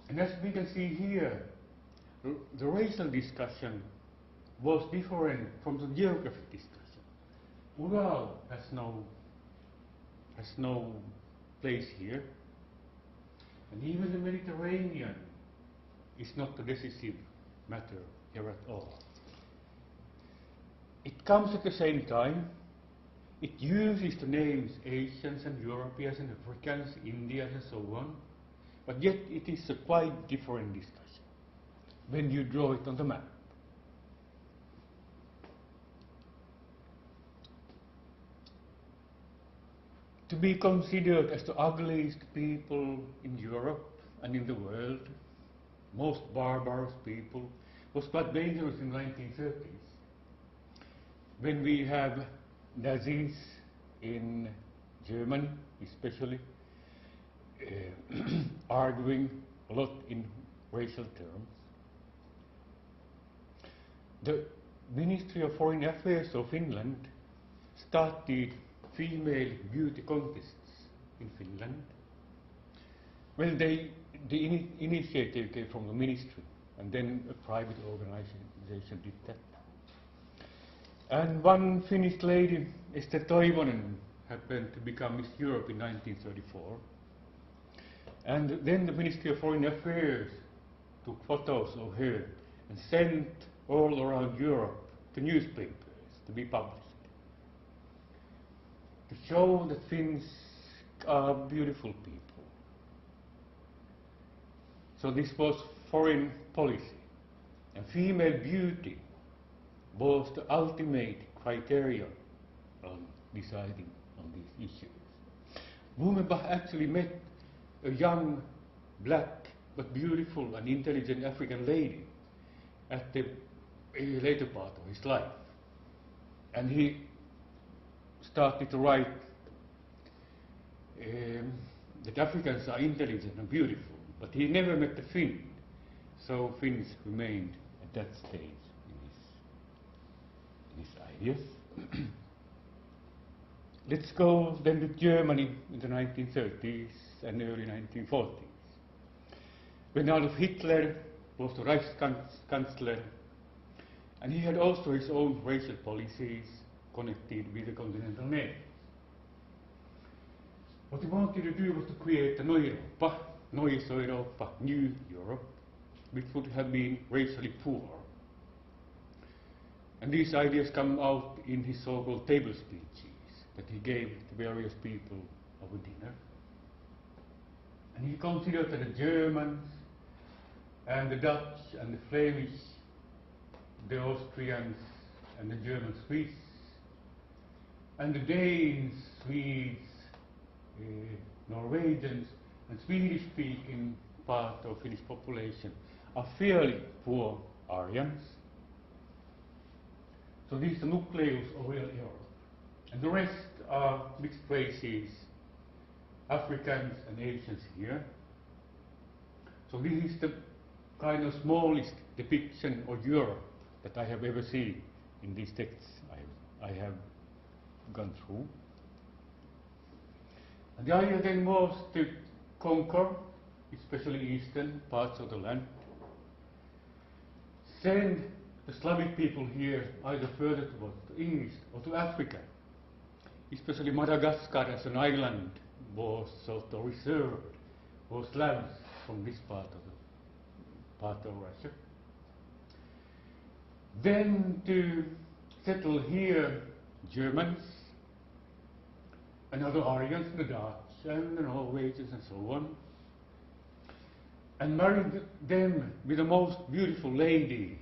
And as we can see here, the racial discussion was different from the geographic discussion. Ural has no place here, and even the Mediterranean is not a decisive matter here at all. It comes at the same time. It uses the names Asians and Europeans and Africans, Indians and so on, but yet it is a quite different discussion when you draw it on the map. To be considered as the ugliest people in Europe and in the world, most barbarous people, was quite dangerous in the 1930s, when we have Nazis in Germany especially arguing a lot in racial terms. The Ministry of Foreign Affairs of Finland started female beauty contests in Finland. Well, the initiative came from the ministry, and then a private organization did that. And one Finnish lady, Esther Toivonen, happened to become Miss Europe in 1934. And then the Ministry of Foreign Affairs took photos of her and sent all around Europe to newspapers to be published, to show that Finns are beautiful people. So this was foreign policy, and female beauty was the ultimate criterion on deciding on these issues. Blumenbach actually met a young, black, but beautiful and intelligent African lady at the later part of his life. And he started to write that Africans are intelligent and beautiful, but he never met a Finn, so Finns remained at that stage in his ideas. Let's go then to Germany in the 1930s and early 1940s, when Adolf Hitler was the Reichskanzler, and he had also his own racial policies connected with the continental nations. What he wanted to do was to create a Neues Europa, New Europe, which would have been racially poor. And these ideas come out in his so-called table speeches that he gave to various people over dinner. And he considered that the Germans and the Dutch and the Flemish, the Austrians and the German Swiss, and the Danes, Swedes, Norwegians, and Swedish-speaking part of Finnish population are fairly poor Aryans. So this is the nucleus of real Europe. And the rest are mixed races, Africans and Asians here. So this is the kind of smallest depiction of Europe that I have ever seen in these texts I have gone through. And the idea then was to conquer, especially eastern parts of the land, send the Slavic people here either further towards the east or to Africa. Especially Madagascar as an island was sort of reserved for Slavs from this part of Russia. Then to settle here Germans and other Aryans, the Dutch and the Norwegians and so on, and married them with the most beautiful ladies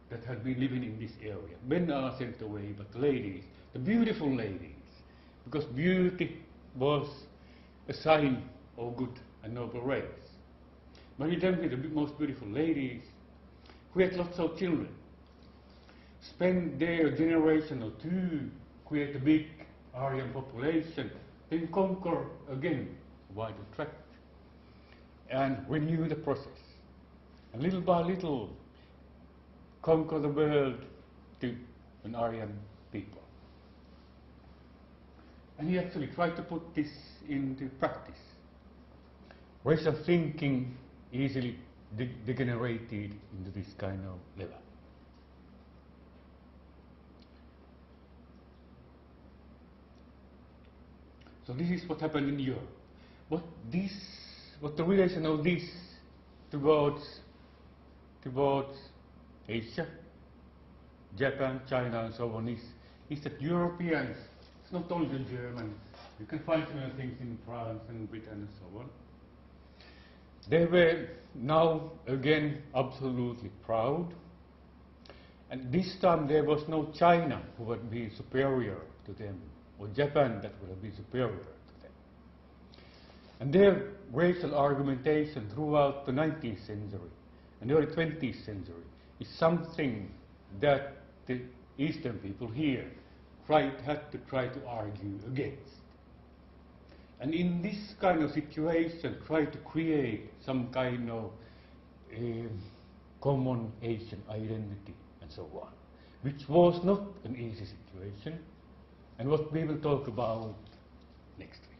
that had been living in this area. Men are sent away, but ladies, the beautiful ladies, because beauty was a sign of good and noble race. Married them with the most beautiful ladies, who had lots of children, spent their generation or two, create a big Aryan population, then conquer again a wider tract, and renew the process. And little by little, conquer the world to an Aryan people. And he actually tried to put this into practice. Racial thinking easily degenerated into this kind of level. So this is what happened in Europe. What the relation of this towards Asia, Japan, China, and so on is that Europeans, it's not only the Germans, you can find similar things in France and Britain and so on. They were now again absolutely proud, and this time there was no China who would be superior to them, or Japan that would have been superior to them. And their racial argumentation throughout the 19th century and the early 20th century is something that the Eastern people here had to try to argue against. And in this kind of situation, try to create some kind of common Asian identity and so on, which was not an easy situation, and what we will talk about next week.